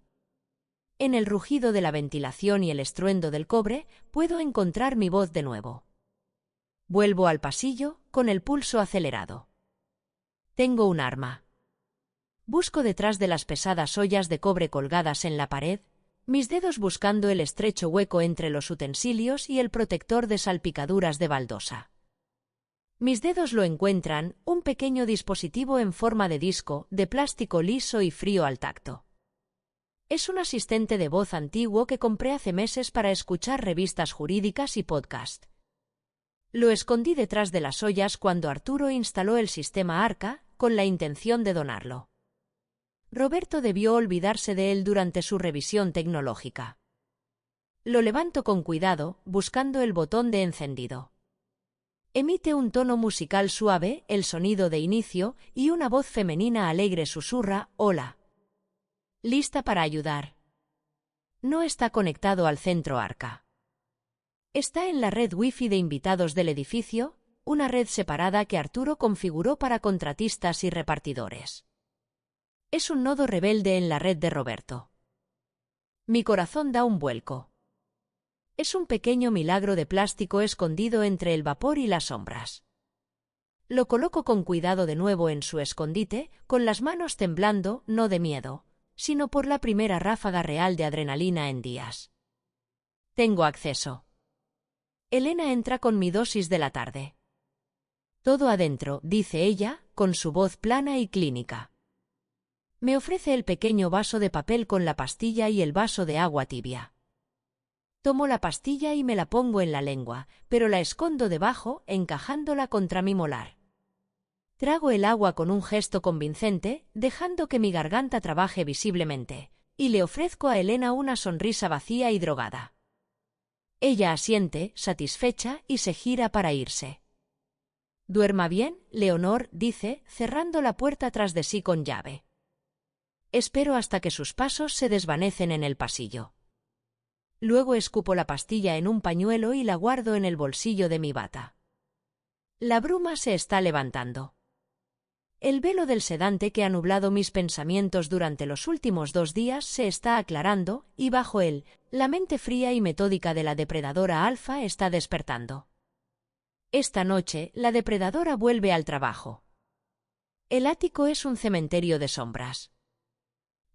En el rugido de la ventilación y el estruendo del cobre, puedo encontrar mi voz de nuevo. Vuelvo al pasillo, con el pulso acelerado. Tengo un arma. Busco detrás de las pesadas ollas de cobre colgadas en la pared, mis dedos buscando el estrecho hueco entre los utensilios y el protector de salpicaduras de baldosa. Mis dedos lo encuentran, un pequeño dispositivo en forma de disco, de plástico liso y frío al tacto. Es un asistente de voz antiguo que compré hace meses para escuchar revistas jurídicas y podcast. Lo escondí detrás de las ollas cuando Arturo instaló el sistema Arca, con la intención de donarlo. Roberto debió olvidarse de él durante su revisión tecnológica. Lo levanto con cuidado, buscando el botón de encendido. Emite un tono musical suave, el sonido de inicio, y una voz femenina alegre susurra, «Hola». Lista para ayudar. No está conectado al centro Arca. Está en la red Wi-Fi de invitados del edificio, una red separada que Arturo configuró para contratistas y repartidores. Es un nodo rebelde en la red de Roberto. Mi corazón da un vuelco. Es un pequeño milagro de plástico escondido entre el vapor y las sombras. Lo coloco con cuidado de nuevo en su escondite, con las manos temblando, no de miedo, sino por la primera ráfaga real de adrenalina en días. Tengo acceso. Elena entra con mi dosis de la tarde. Todo adentro, dice ella, con su voz plana y clínica. Me ofrece el pequeño vaso de papel con la pastilla y el vaso de agua tibia. Tomo la pastilla y me la pongo en la lengua, pero la escondo debajo, encajándola contra mi molar. Trago el agua con un gesto convincente, dejando que mi garganta trabaje visiblemente, y le ofrezco a Elena una sonrisa vacía y drogada. Ella asiente, satisfecha, y se gira para irse. «Duerma bien, Leonor», dice, cerrando la puerta tras de sí con llave. Espero hasta que sus pasos se desvanecen en el pasillo. Luego escupo la pastilla en un pañuelo y la guardo en el bolsillo de mi bata. La bruma se está levantando. El velo del sedante que ha nublado mis pensamientos durante los últimos 2 días se está aclarando, y bajo él, la mente fría y metódica de la depredadora alfa está despertando. Esta noche, la depredadora vuelve al trabajo. El ático es un cementerio de sombras.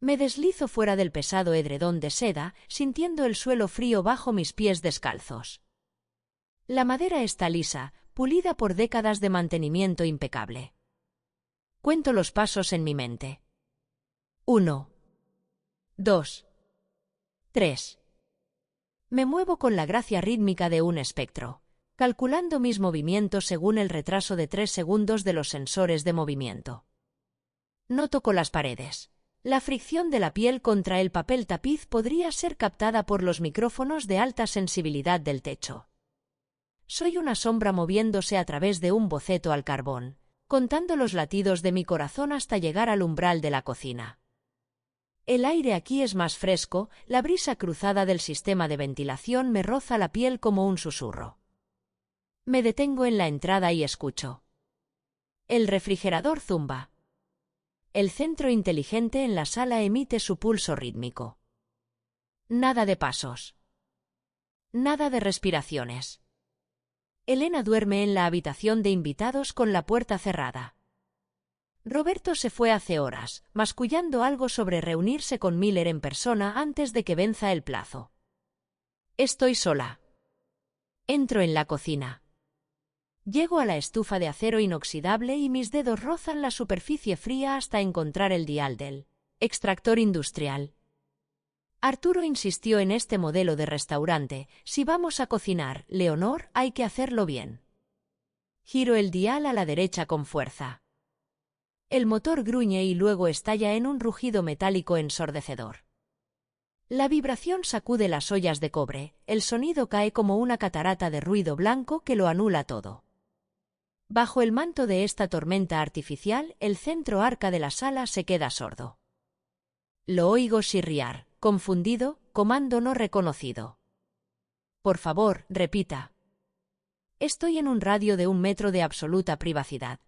Me deslizo fuera del pesado edredón de seda, sintiendo el suelo frío bajo mis pies descalzos. La madera está lisa, pulida por décadas de mantenimiento impecable. Cuento los pasos en mi mente. 1, 2, 3. Me muevo con la gracia rítmica de un espectro, calculando mis movimientos según el retraso de 3 segundos de los sensores de movimiento. No toco las paredes. La fricción de la piel contra el papel tapiz podría ser captada por los micrófonos de alta sensibilidad del techo. Soy una sombra moviéndose a través de un boceto al carbón, contando los latidos de mi corazón hasta llegar al umbral de la cocina. El aire aquí es más fresco, la brisa cruzada del sistema de ventilación me roza la piel como un susurro. Me detengo en la entrada y escucho. El refrigerador zumba. El centro inteligente en la sala emite su pulso rítmico. Nada de pasos. Nada de respiraciones. Elena duerme en la habitación de invitados con la puerta cerrada. Roberto se fue hace horas, mascullando algo sobre reunirse con Miller en persona antes de que venza el plazo. Estoy sola. Entro en la cocina. Llego a la estufa de acero inoxidable y mis dedos rozan la superficie fría hasta encontrar el dial del extractor industrial. Arturo insistió en este modelo de restaurante: si vamos a cocinar, Leonor, hay que hacerlo bien. Giro el dial a la derecha con fuerza. El motor gruñe y luego estalla en un rugido metálico ensordecedor. La vibración sacude las ollas de cobre, el sonido cae como una catarata de ruido blanco que lo anula todo. Bajo el manto de esta tormenta artificial, el centro arca de la sala se queda sordo. Lo oigo chirriar, confundido, comando no reconocido. Por favor, repita. Estoy en un radio de 1 metro de absoluta privacidad.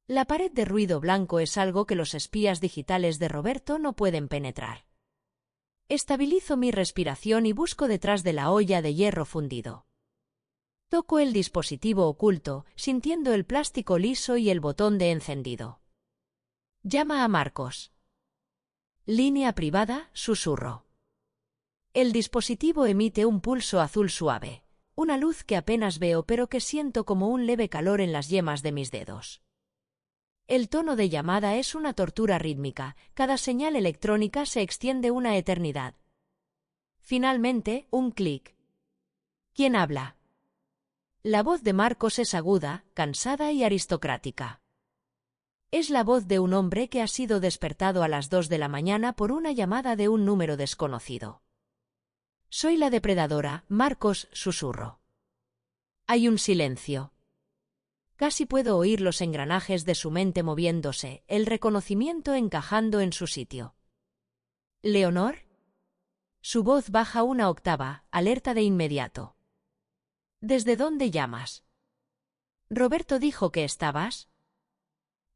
La pared de ruido blanco es algo que los espías digitales de Roberto no pueden penetrar. Estabilizo mi respiración y busco detrás de la olla de hierro fundido. Toco el dispositivo oculto, sintiendo el plástico liso y el botón de encendido. Llama a Marcos. Línea privada, susurro. El dispositivo emite un pulso azul suave, una luz que apenas veo pero que siento como un leve calor en las yemas de mis dedos. El tono de llamada es una tortura rítmica, cada señal electrónica se extiende una eternidad. Finalmente, un clic. ¿Quién habla? La voz de Marcos es aguda, cansada y aristocrática. Es la voz de un hombre que ha sido despertado a las 2 de la mañana por una llamada de un número desconocido. Soy la depredadora, Marcos, susurro. Hay un silencio. Casi puedo oír los engranajes de su mente moviéndose, el reconocimiento encajando en su sitio. ¿Leonor? Su voz baja una octava, alerta de inmediato. ¿Desde dónde llamas? Roberto dijo que estabas.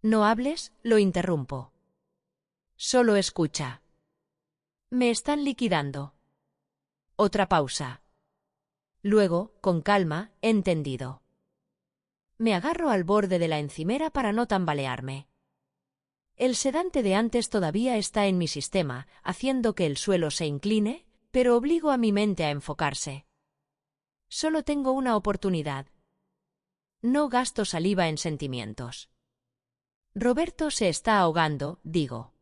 No hables, lo interrumpo. Solo escucha. Me están liquidando. Otra pausa. Luego, con calma, entendido. Me agarro al borde de la encimera para no tambalearme. El sedante de antes todavía está en mi sistema, haciendo que el suelo se incline, pero obligo a mi mente a enfocarse. Solo tengo una oportunidad. No gasto saliva en sentimientos. Roberto se está ahogando, digo.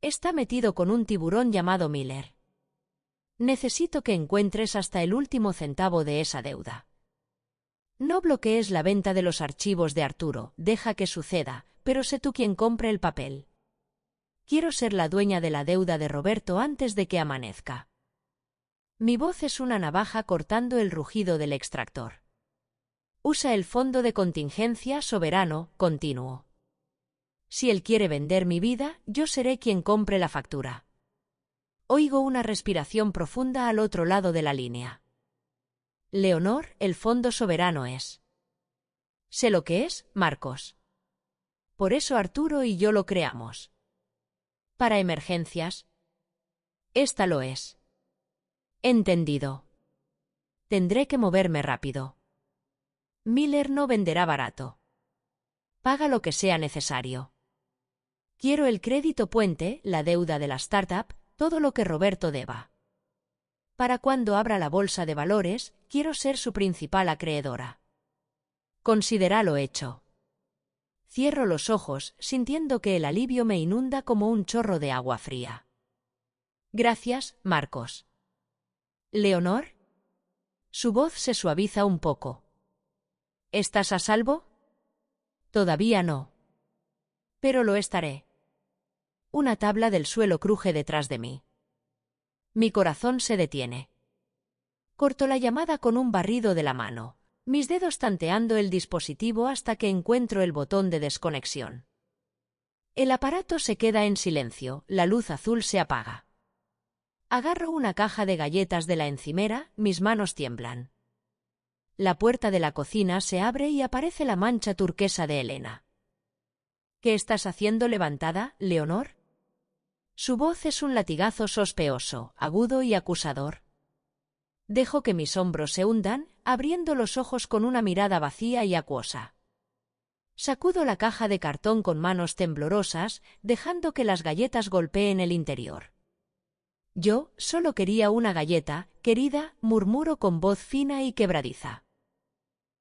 Está metido con un tiburón llamado Miller. Necesito que encuentres hasta el último centavo de esa deuda. No bloquees la venta de los archivos de Arturo, deja que suceda, pero sé tú quien compre el papel. Quiero ser la dueña de la deuda de Roberto antes de que amanezca. Mi voz es una navaja cortando el rugido del extractor. Usa el fondo de contingencia soberano, continuo. Si él quiere vender mi vida, yo seré quien compre la factura. Oigo una respiración profunda al otro lado de la línea. Leonor, el fondo soberano es. Sé lo que es, Marcos. Por eso Arturo y yo lo creamos. Para emergencias. Esta lo es. Entendido. Tendré que moverme rápido. Miller no venderá barato. Paga lo que sea necesario. Quiero el crédito puente, la deuda de la startup, todo lo que Roberto deba. Para cuando abra la bolsa de valores, quiero ser su principal acreedora. Considéralo hecho. Cierro los ojos, sintiendo que el alivio me inunda como un chorro de agua fría. Gracias, Marcos. ¿Leonor? Su voz se suaviza un poco. ¿Estás a salvo? Todavía no. Pero lo estaré. Una tabla del suelo cruje detrás de mí. Mi corazón se detiene. Corto la llamada con un barrido de la mano, mis dedos tanteando el dispositivo hasta que encuentro el botón de desconexión. El aparato se queda en silencio, la luz azul se apaga. Agarro una caja de galletas de la encimera, mis manos tiemblan. La puerta de la cocina se abre y aparece la mancha turquesa de Elena. ¿Qué estás haciendo levantada, Leonor? Su voz es un latigazo sospechoso, agudo y acusador. Dejo que mis hombros se hundan, abriendo los ojos con una mirada vacía y acuosa. Sacudo la caja de cartón con manos temblorosas, dejando que las galletas golpeen el interior. Yo solo quería una galleta, querida, murmuro con voz fina y quebradiza.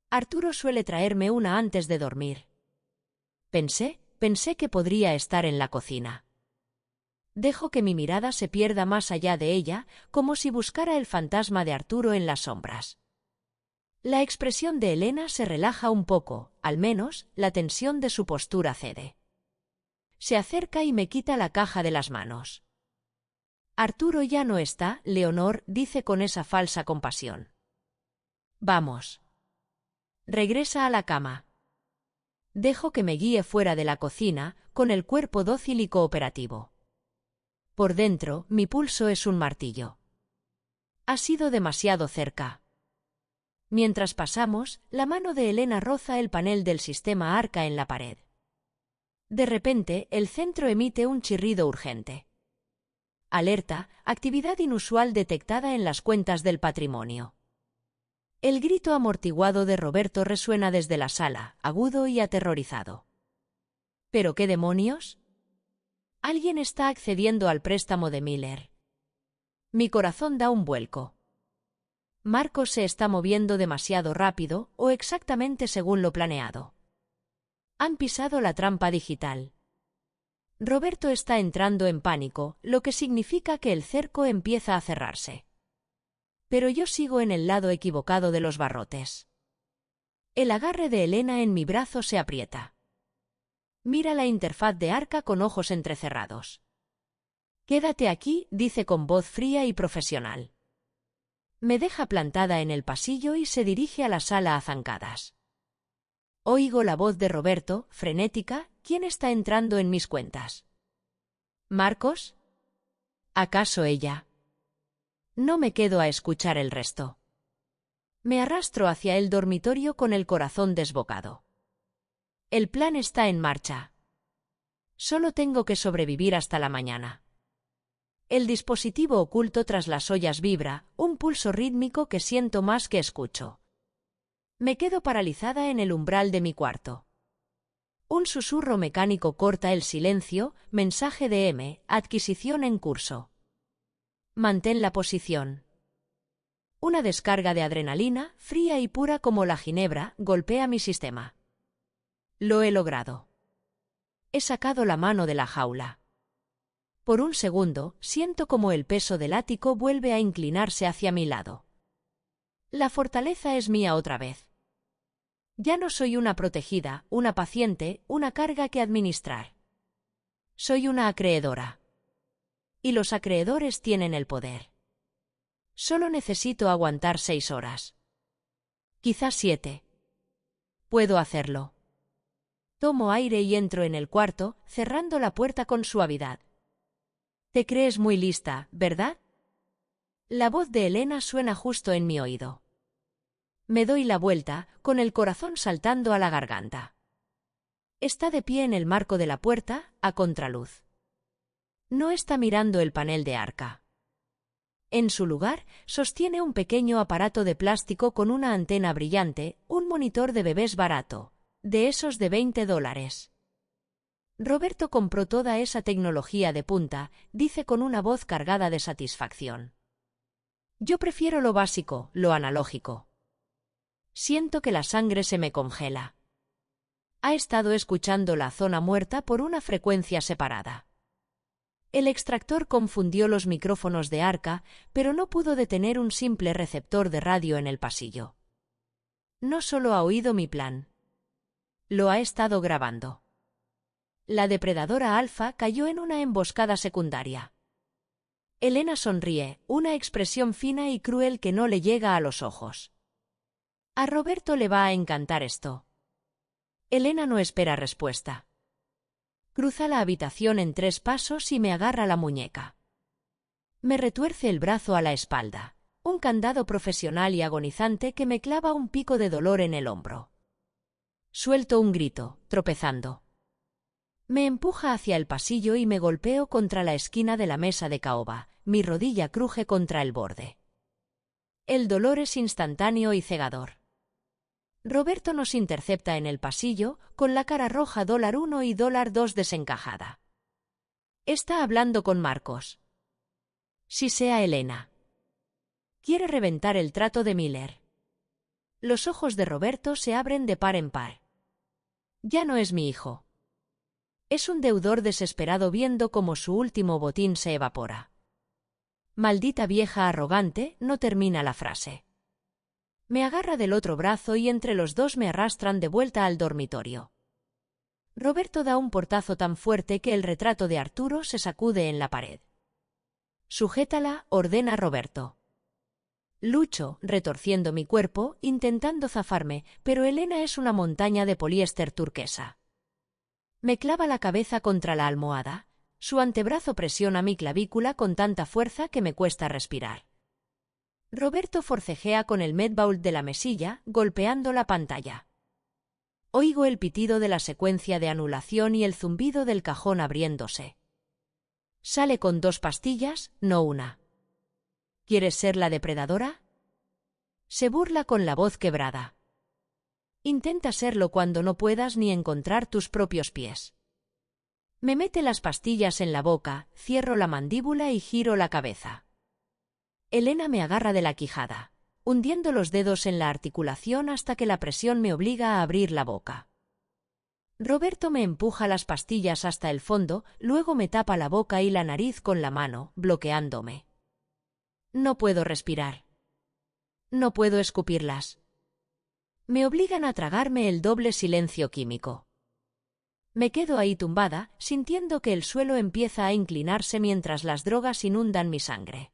Arturo suele traerme una antes de dormir. Pensé que podría estar en la cocina. Dejo que mi mirada se pierda más allá de ella, como si buscara el fantasma de Arturo en las sombras. La expresión de Elena se relaja un poco, al menos, la tensión de su postura cede. Se acerca y me quita la caja de las manos. Arturo ya no está, Leonor, dice con esa falsa compasión. Vamos. Regresa a la cama. Dejo que me guíe fuera de la cocina, con el cuerpo dócil y cooperativo. Por dentro, mi pulso es un martillo. Ha sido demasiado cerca. Mientras pasamos, la mano de Elena roza el panel del sistema Arca en la pared. De repente, el centro emite un chirrido urgente. Alerta, actividad inusual detectada en las cuentas del patrimonio. El grito amortiguado de Roberto resuena desde la sala, agudo y aterrorizado. ¿Pero qué demonios? Alguien está accediendo al préstamo de Miller. Mi corazón da un vuelco. Marcos se está moviendo demasiado rápido, o exactamente según lo planeado. Han pisado la trampa digital. Roberto está entrando en pánico, lo que significa que el cerco empieza a cerrarse. Pero yo sigo en el lado equivocado de los barrotes. El agarre de Elena en mi brazo se aprieta. Mira la interfaz de Arca con ojos entrecerrados. Quédate aquí, dice con voz fría y profesional. Me deja plantada en el pasillo y se dirige a la sala a zancadas. Oigo la voz de Roberto, frenética. ¿Quién está entrando en mis cuentas? ¿Marcos? ¿Acaso ella? No me quedo a escuchar el resto. Me arrastro hacia el dormitorio con el corazón desbocado. El plan está en marcha. Solo tengo que sobrevivir hasta la mañana. El dispositivo oculto tras las ollas vibra, un pulso rítmico que siento más que escucho. Me quedo paralizada en el umbral de mi cuarto. Un susurro mecánico corta el silencio, mensaje de M, adquisición en curso. Mantén la posición. Una descarga de adrenalina, fría y pura como la ginebra, golpea mi sistema. Lo he logrado. He sacado la mano de la jaula. Por un segundo, siento como el peso del ático vuelve a inclinarse hacia mi lado. La fortaleza es mía otra vez. Ya no soy una protegida, una paciente, una carga que administrar. Soy una acreedora. Y los acreedores tienen el poder. Solo necesito aguantar 6 horas. Quizás 7. Puedo hacerlo. Tomo aire y entro en el cuarto, cerrando la puerta con suavidad. Te crees muy lista, ¿verdad? La voz de Elena suena justo en mi oído. Me doy la vuelta, con el corazón saltando a la garganta. Está de pie en el marco de la puerta, a contraluz. No está mirando el panel de Arca. En su lugar, sostiene un pequeño aparato de plástico con una antena brillante, un monitor de bebés barato, de esos de $20. Roberto compró toda esa tecnología de punta, dice con una voz cargada de satisfacción. Yo prefiero lo básico, lo analógico. Siento que la sangre se me congela. Ha estado escuchando la zona muerta por una frecuencia separada. El extractor confundió los micrófonos de arca, pero no pudo detener un simple receptor de radio en el pasillo. No solo ha oído mi plan. Lo ha estado grabando. La depredadora alfa cayó en una emboscada secundaria. Elena sonríe, una expresión fina y cruel que no le llega a los ojos. A Roberto le va a encantar esto. Elena no espera respuesta. Cruza la habitación en 3 pasos y me agarra la muñeca. Me retuerce el brazo a la espalda, un candado profesional y agonizante que me clava un pico de dolor en el hombro. Suelto un grito, tropezando. Me empuja hacia el pasillo y me golpeo contra la esquina de la mesa de caoba, mi rodilla cruje contra el borde. El dolor es instantáneo y cegador. Roberto nos intercepta en el pasillo, con la cara roja $1 y $2 desencajada. Está hablando con Marcos. Si sea Elena. Quiere reventar el trato de Miller. Los ojos de Roberto se abren de par en par. Ya no es mi hijo. Es un deudor desesperado viendo cómo su último botín se evapora. Maldita vieja arrogante, no termina la frase. Me agarra del otro brazo y entre los dos me arrastran de vuelta al dormitorio. Roberto da un portazo tan fuerte que el retrato de Arturo se sacude en la pared. Sujétala, ordena Roberto. Lucho, retorciendo mi cuerpo, intentando zafarme, pero Elena es una montaña de poliéster turquesa. Me clava la cabeza contra la almohada, su antebrazo presiona mi clavícula con tanta fuerza que me cuesta respirar. Roberto forcejea con el medbaul de la mesilla, golpeando la pantalla. Oigo el pitido de la secuencia de anulación y el zumbido del cajón abriéndose. Sale con 2 pastillas, no una. ¿Quieres ser la depredadora? Se burla con la voz quebrada. Intenta serlo cuando no puedas ni encontrar tus propios pies. Me mete las pastillas en la boca, cierro la mandíbula y giro la cabeza. Elena me agarra de la quijada, hundiendo los dedos en la articulación hasta que la presión me obliga a abrir la boca. Roberto me empuja las pastillas hasta el fondo, luego me tapa la boca y la nariz con la mano, bloqueándome. No puedo respirar. No puedo escupirlas. Me obligan a tragarme el doble silencio químico. Me quedo ahí tumbada, sintiendo que el suelo empieza a inclinarse mientras las drogas inundan mi sangre.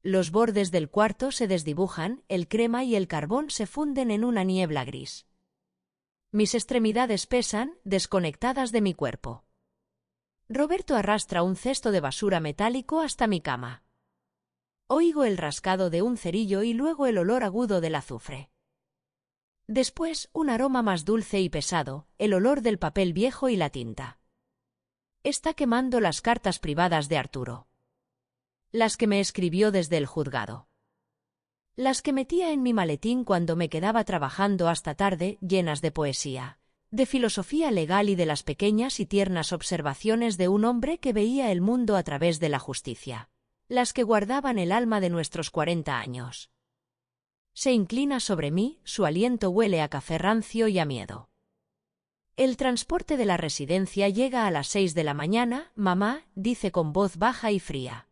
Los bordes del cuarto se desdibujan, el crema y el carbón se funden en una niebla gris. Mis extremidades pesan, desconectadas de mi cuerpo. Roberto arrastra un cesto de basura metálico hasta mi cama. Oigo el rascado de un cerillo y luego el olor agudo del azufre. Después, un aroma más dulce y pesado, el olor del papel viejo y la tinta. Está quemando las cartas privadas de Arturo. Las que me escribió desde el juzgado. Las que metía en mi maletín cuando me quedaba trabajando hasta tarde, llenas de poesía, de filosofía legal y de las pequeñas y tiernas observaciones de un hombre que veía el mundo a través de la justicia. Las que guardaban el alma de nuestros 40 años. Se inclina sobre mí, su aliento huele a café rancio y a miedo. El transporte de la residencia llega a las 6 de la mañana, mamá, dice con voz baja y fría.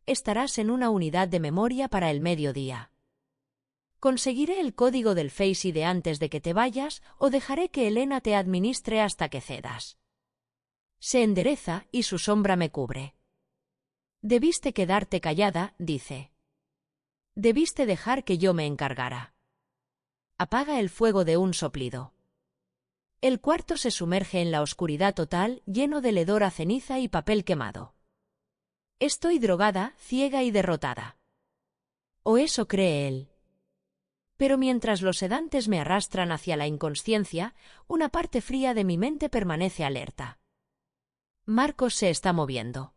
Estarás en una unidad de memoria para el mediodía. Conseguiré el código del Face de antes de que te vayas o dejaré que Elena te administre hasta que cedas. Se endereza y su sombra me cubre. Debiste quedarte callada, dice. Debiste dejar que yo me encargara. Apaga el fuego de un soplido. El cuarto se sumerge en la oscuridad total, lleno del hedor a ceniza y papel quemado. Estoy drogada, ciega y derrotada. O eso cree él. Pero mientras los sedantes me arrastran hacia la inconsciencia, una parte fría de mi mente permanece alerta. Marcos se está moviendo.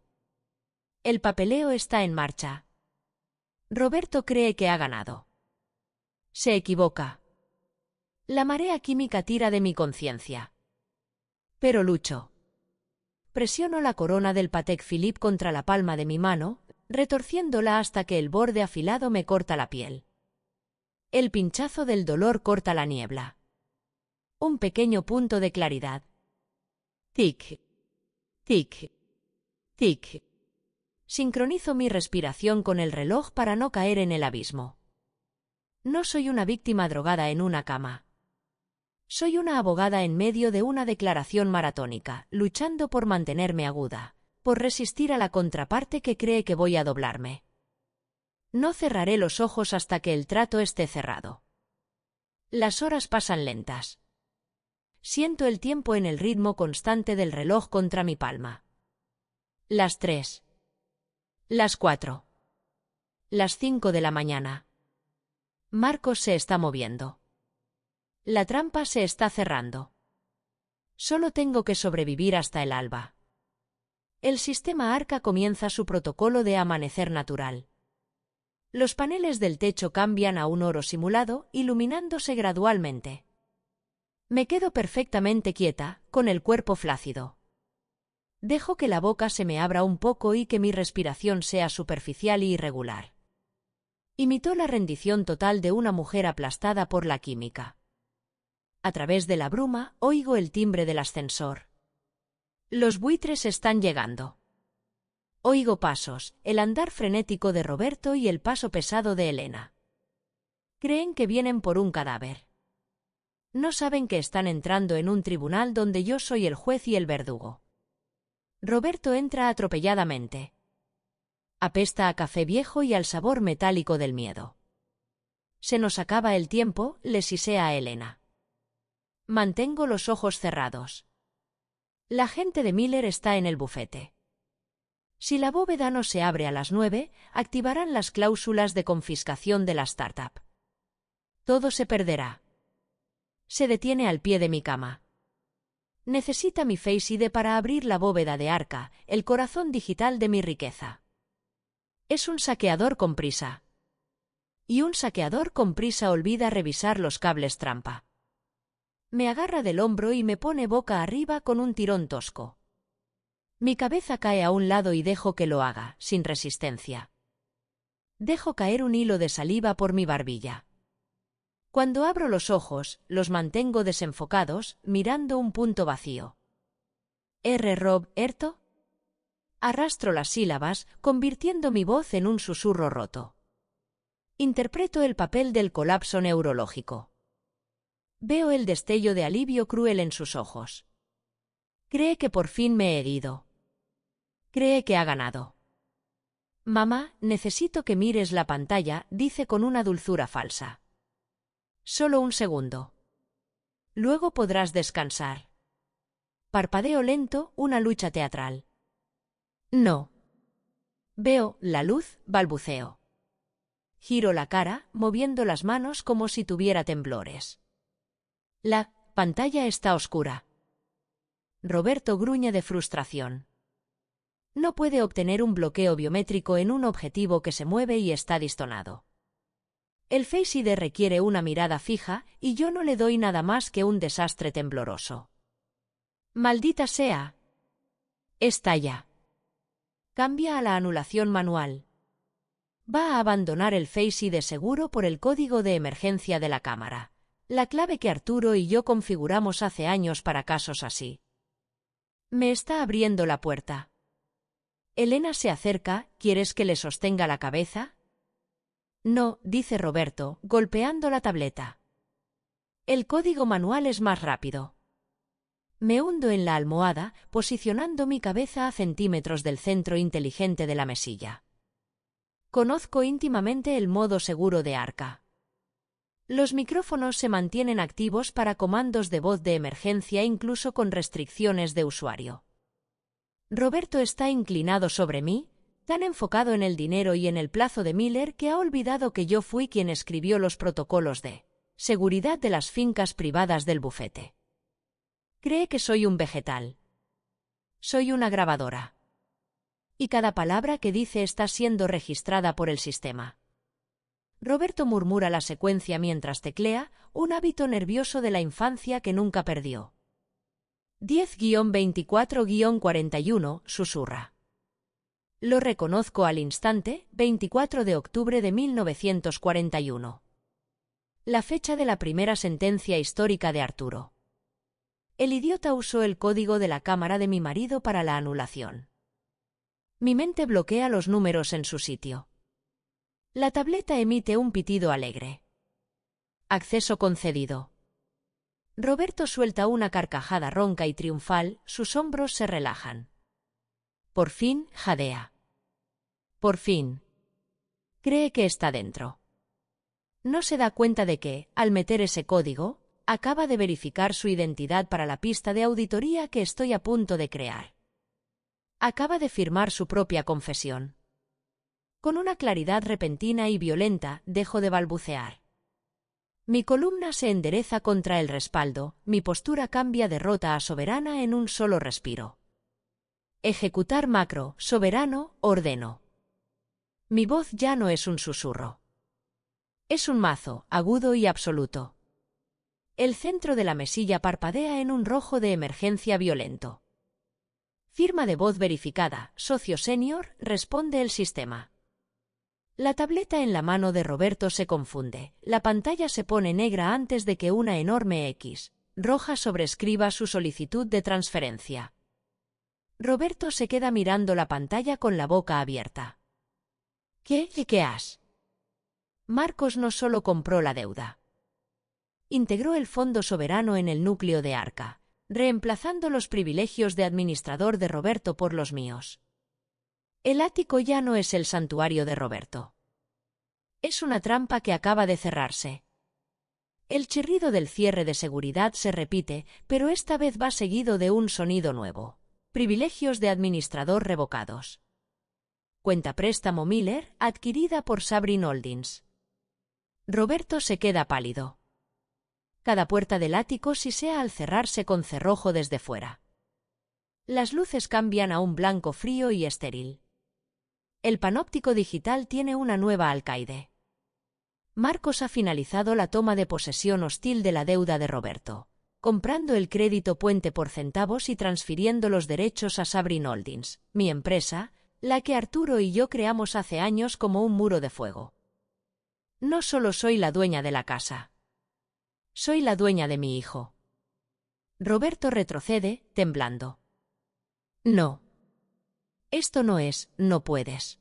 El papeleo está en marcha. Roberto cree que ha ganado. Se equivoca. La marea química tira de mi conciencia. Pero lucho. Presiono la corona del Patek Philippe contra la palma de mi mano, retorciéndola hasta que el borde afilado me corta la piel. El pinchazo del dolor corta la niebla. Un pequeño punto de claridad. Tic, tic, tic. Sincronizo mi respiración con el reloj para no caer en el abismo. No soy una víctima drogada en una cama. Soy una abogada en medio de una declaración maratónica, luchando por mantenerme aguda, por resistir a la contraparte que cree que voy a doblarme. No cerraré los ojos hasta que el trato esté cerrado. Las horas pasan lentas. Siento el tiempo en el ritmo constante del reloj contra mi palma. Las 3. Las 4. Las 5 de la mañana. Marcos se está moviendo. La trampa se está cerrando. Solo tengo que sobrevivir hasta el alba. El sistema Arca comienza su protocolo de amanecer natural. Los paneles del techo cambian a un oro simulado, iluminándose gradualmente. Me quedo perfectamente quieta, con el cuerpo flácido. Dejo que la boca se me abra un poco y que mi respiración sea superficial y irregular. Imitó la rendición total de una mujer aplastada por la química. A través de la bruma, oigo el timbre del ascensor. Los buitres están llegando. Oigo pasos, el andar frenético de Roberto y el paso pesado de Elena. Creen que vienen por un cadáver. No saben que están entrando en un tribunal donde yo soy el juez y el verdugo. Roberto entra atropelladamente. Apesta a café viejo y al sabor metálico del miedo. Se nos acaba el tiempo, le sisea a Elena. Mantengo los ojos cerrados. La gente de Miller está en el bufete. Si la bóveda no se abre a las 9, activarán las cláusulas de confiscación de la startup. Todo se perderá. Se detiene al pie de mi cama. Necesita mi Face ID para abrir la bóveda de Arca, el corazón digital de mi riqueza. Es un saqueador con prisa. Y un saqueador con prisa olvida revisar los cables trampa. Me agarra del hombro y me pone boca arriba con un tirón tosco. Mi cabeza cae a un lado y dejo que lo haga, sin resistencia. Dejo caer un hilo de saliva por mi barbilla. Cuando abro los ojos, los mantengo desenfocados, mirando un punto vacío. ¿Roberto? Arrastro las sílabas, convirtiendo mi voz en un susurro roto. Interpreto el papel del colapso neurológico. Veo el destello de alivio cruel en sus ojos. Cree que por fin me he herido. Cree que ha ganado. Mamá, necesito que mires la pantalla, dice con una dulzura falsa. Solo un segundo. Luego podrás descansar. Parpadeo lento, una lucha teatral. No. Veo la luz, balbuceo. Giro la cara, moviendo las manos como si tuviera temblores. La pantalla está oscura. Roberto gruñe de frustración. No puede obtener un bloqueo biométrico en un objetivo que se mueve y está distonado. El Face ID requiere una mirada fija y yo no le doy nada más que un desastre tembloroso. ¡Maldita sea! Estalla. Cambia a la anulación manual. Va a abandonar el Face ID seguro por el código de emergencia de la cámara, la clave que Arturo y yo configuramos hace años para casos así. Me está abriendo la puerta. Elena se acerca, ¿quieres que le sostenga la cabeza? No, dice Roberto, golpeando la tableta. El código manual es más rápido. Me hundo en la almohada, posicionando mi cabeza a centímetros del centro inteligente de la mesilla. Conozco íntimamente el modo seguro de Arca. Los micrófonos se mantienen activos para comandos de voz de emergencia incluso con restricciones de usuario. Roberto está inclinado sobre mí, tan enfocado en el dinero y en el plazo de Miller que ha olvidado que yo fui quien escribió los protocolos de seguridad de las fincas privadas del bufete. Cree que soy un vegetal. Soy una grabadora. Y cada palabra que dice está siendo registrada por el sistema. Roberto murmura la secuencia mientras teclea, un hábito nervioso de la infancia que nunca perdió. 10-24-41, susurra. Lo reconozco al instante, 24 de octubre de 1941. La fecha de la primera sentencia histórica de Arturo. El idiota usó el código de la cámara de mi marido para la anulación. Mi mente bloquea los números en su sitio. La tableta emite un pitido alegre. Acceso concedido. Roberto suelta una carcajada ronca y triunfal, sus hombros se relajan. Por fin, jadea. Por fin. Cree que está dentro. No se da cuenta de que, al meter ese código, acaba de verificar su identidad para la pista de auditoría que estoy a punto de crear. Acaba de firmar su propia confesión. Con una claridad repentina y violenta, dejo de balbucear. Mi columna se endereza contra el respaldo, mi postura cambia de rota a soberana en un solo respiro. Ejecutar macro, soberano, ordeno. Mi voz ya no es un susurro. Es un mazo, agudo y absoluto. El centro de la mesilla parpadea en un rojo de emergencia violento. Firma de voz verificada, socio senior, responde el sistema. La tableta en la mano de Roberto se confunde, la pantalla se pone negra antes de que una enorme X roja sobrescriba su solicitud de transferencia. Roberto se queda mirando la pantalla con la boca abierta. ¿Qué has? Marcos no solo compró la deuda. Integró el fondo soberano en el núcleo de Arca, reemplazando los privilegios de administrador de Roberto por los míos. El ático ya no es el santuario de Roberto. Es una trampa que acaba de cerrarse. El chirrido del cierre de seguridad se repite, pero esta vez va seguido de un sonido nuevo. Privilegios de administrador revocados. Cuenta préstamo Miller, adquirida por Sabrina Holdings. Roberto se queda pálido. Cada puerta del ático sisea al cerrarse con cerrojo desde fuera. Las luces cambian a un blanco frío y estéril. El panóptico digital tiene una nueva alcaide. Marcos ha finalizado la toma de posesión hostil de la deuda de Roberto, comprando el crédito puente por centavos y transfiriendo los derechos a Sabrina Holdings, mi empresa, la que Arturo y yo creamos hace años como un muro de fuego. No solo soy la dueña de la casa. Soy la dueña de mi hijo. Roberto retrocede, temblando. No. Esto no es, no puedes.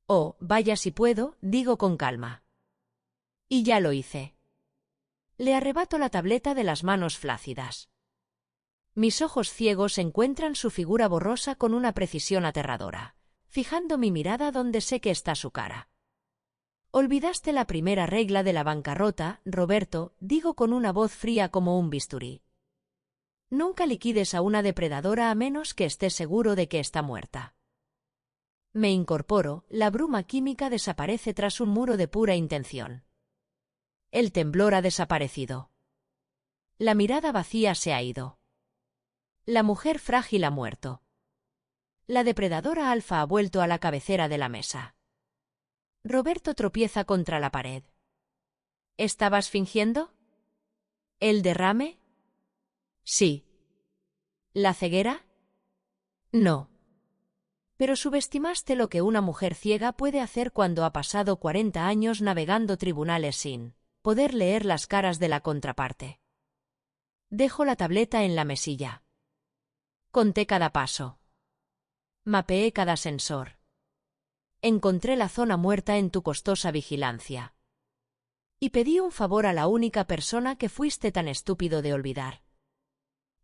Oh, vaya si puedo, digo con calma. Y ya lo hice. Le arrebato la tableta de las manos flácidas. Mis ojos ciegos encuentran su figura borrosa con una precisión aterradora, fijando mi mirada donde sé que está su cara. Olvidaste la primera regla de la bancarrota, Roberto, digo con una voz fría como un bisturí. Nunca liquides a una depredadora a menos que estés seguro de que está muerta. Me incorporo, la bruma química desaparece tras un muro de pura intención. El temblor ha desaparecido. La mirada vacía se ha ido. La mujer frágil ha muerto. La depredadora alfa ha vuelto a la cabecera de la mesa. Roberto tropieza contra la pared. ¿Estabas fingiendo? ¿El derrame? Sí. ¿La ceguera? No. Pero subestimaste lo que una mujer ciega puede hacer cuando ha pasado 40 años navegando tribunales sin poder leer las caras de la contraparte. Dejo la tableta en la mesilla. Conté cada paso. Mapeé cada sensor. Encontré la zona muerta en tu costosa vigilancia. Y pedí un favor a la única persona que fuiste tan estúpido de olvidar.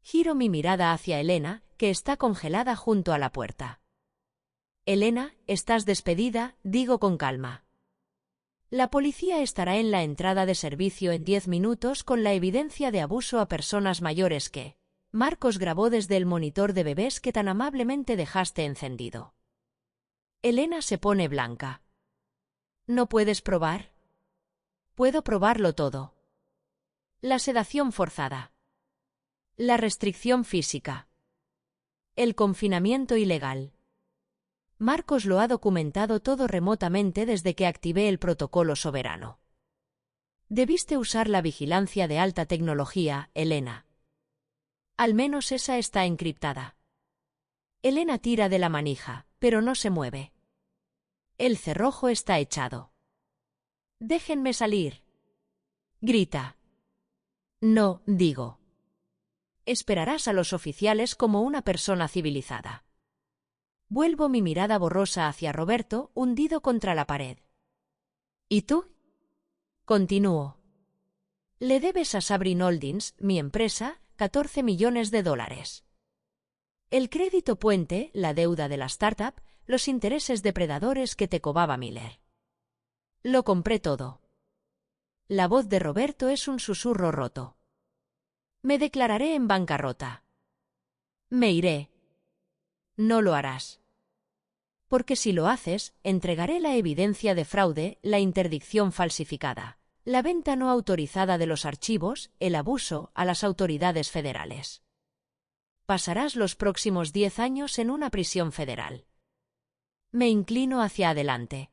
Giro mi mirada hacia Elena, que está congelada junto a la puerta. Elena, estás despedida, digo con calma. La policía estará en la entrada de servicio en 10 minutos con la evidencia de abuso a personas mayores que Marcos grabó desde el monitor de bebés que tan amablemente dejaste encendido. Elena se pone blanca. ¿No puedes probar? Puedo probarlo todo. La sedación forzada. La restricción física. El confinamiento ilegal. Marcos lo ha documentado todo remotamente desde que activé el protocolo soberano. Debiste usar la vigilancia de alta tecnología, Elena. Al menos esa está encriptada. Elena tira de la manija, pero no se mueve. El cerrojo está echado. Déjenme salir. Grita. No, digo. Esperarás a los oficiales como una persona civilizada. Vuelvo mi mirada borrosa hacia Roberto, hundido contra la pared. ¿Y tú? Continúo. Le debes a Sabrina Holdings, mi empresa, 14 millones de dólares. El crédito puente, la deuda de la startup, los intereses depredadores que te cobraba Miller. Lo compré todo. La voz de Roberto es un susurro roto. Me declararé en bancarrota. Me iré. No lo harás. Porque si lo haces, entregaré la evidencia de fraude, la interdicción falsificada, la venta no autorizada de los archivos, el abuso a las autoridades federales. Pasarás los próximos 10 años en una prisión federal. Me inclino hacia adelante.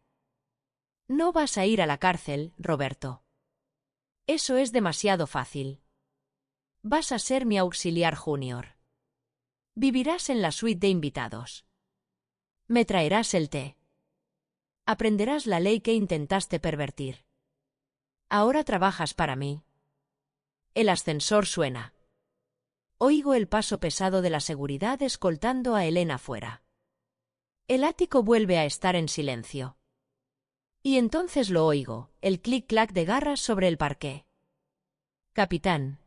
No vas a ir a la cárcel, Roberto. Eso es demasiado fácil. Vas a ser mi auxiliar junior. Vivirás en la suite de invitados. Me traerás el té. Aprenderás la ley que intentaste pervertir. Ahora trabajas para mí. El ascensor suena. Oigo el paso pesado de la seguridad escoltando a Elena fuera. El ático vuelve a estar en silencio. Y entonces lo oigo, el clic-clac de garras sobre el parqué. Capitán.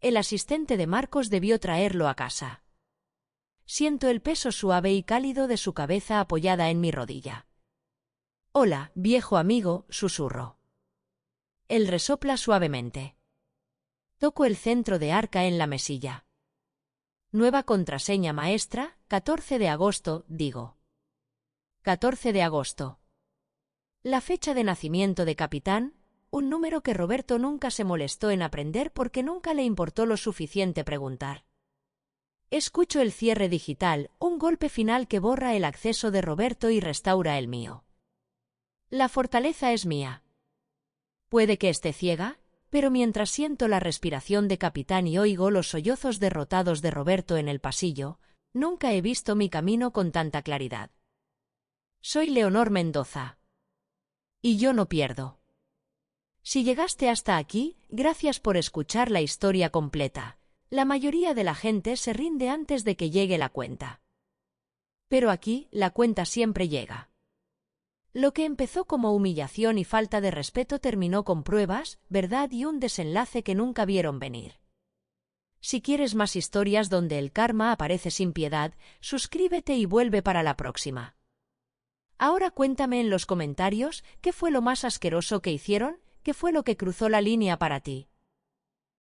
El asistente de Marcos debió traerlo a casa. Siento el peso suave y cálido de su cabeza apoyada en mi rodilla. Hola, viejo amigo, susurro. Él resopla suavemente. Toco el centro de arca en la mesilla. Nueva contraseña maestra, 14 de agosto, digo. 14 de agosto. La fecha de nacimiento de Capitán, un número que Roberto nunca se molestó en aprender porque nunca le importó lo suficiente preguntar. Escucho el cierre digital, un golpe final que borra el acceso de Roberto y restaura el mío. La fortaleza es mía. Puede que esté ciega, pero mientras siento la respiración de Capitán y oigo los sollozos derrotados de Roberto en el pasillo, nunca he visto mi camino con tanta claridad. Soy Leonor Mendoza. Y yo no pierdo. Si llegaste hasta aquí, gracias por escuchar la historia completa. La mayoría de la gente se rinde antes de que llegue la cuenta. Pero aquí, la cuenta siempre llega. Lo que empezó como humillación y falta de respeto terminó con pruebas, verdad y un desenlace que nunca vieron venir. Si quieres más historias donde el karma aparece sin piedad, suscríbete y vuelve para la próxima. Ahora cuéntame en los comentarios qué fue lo más asqueroso que hicieron, qué fue lo que cruzó la línea para ti.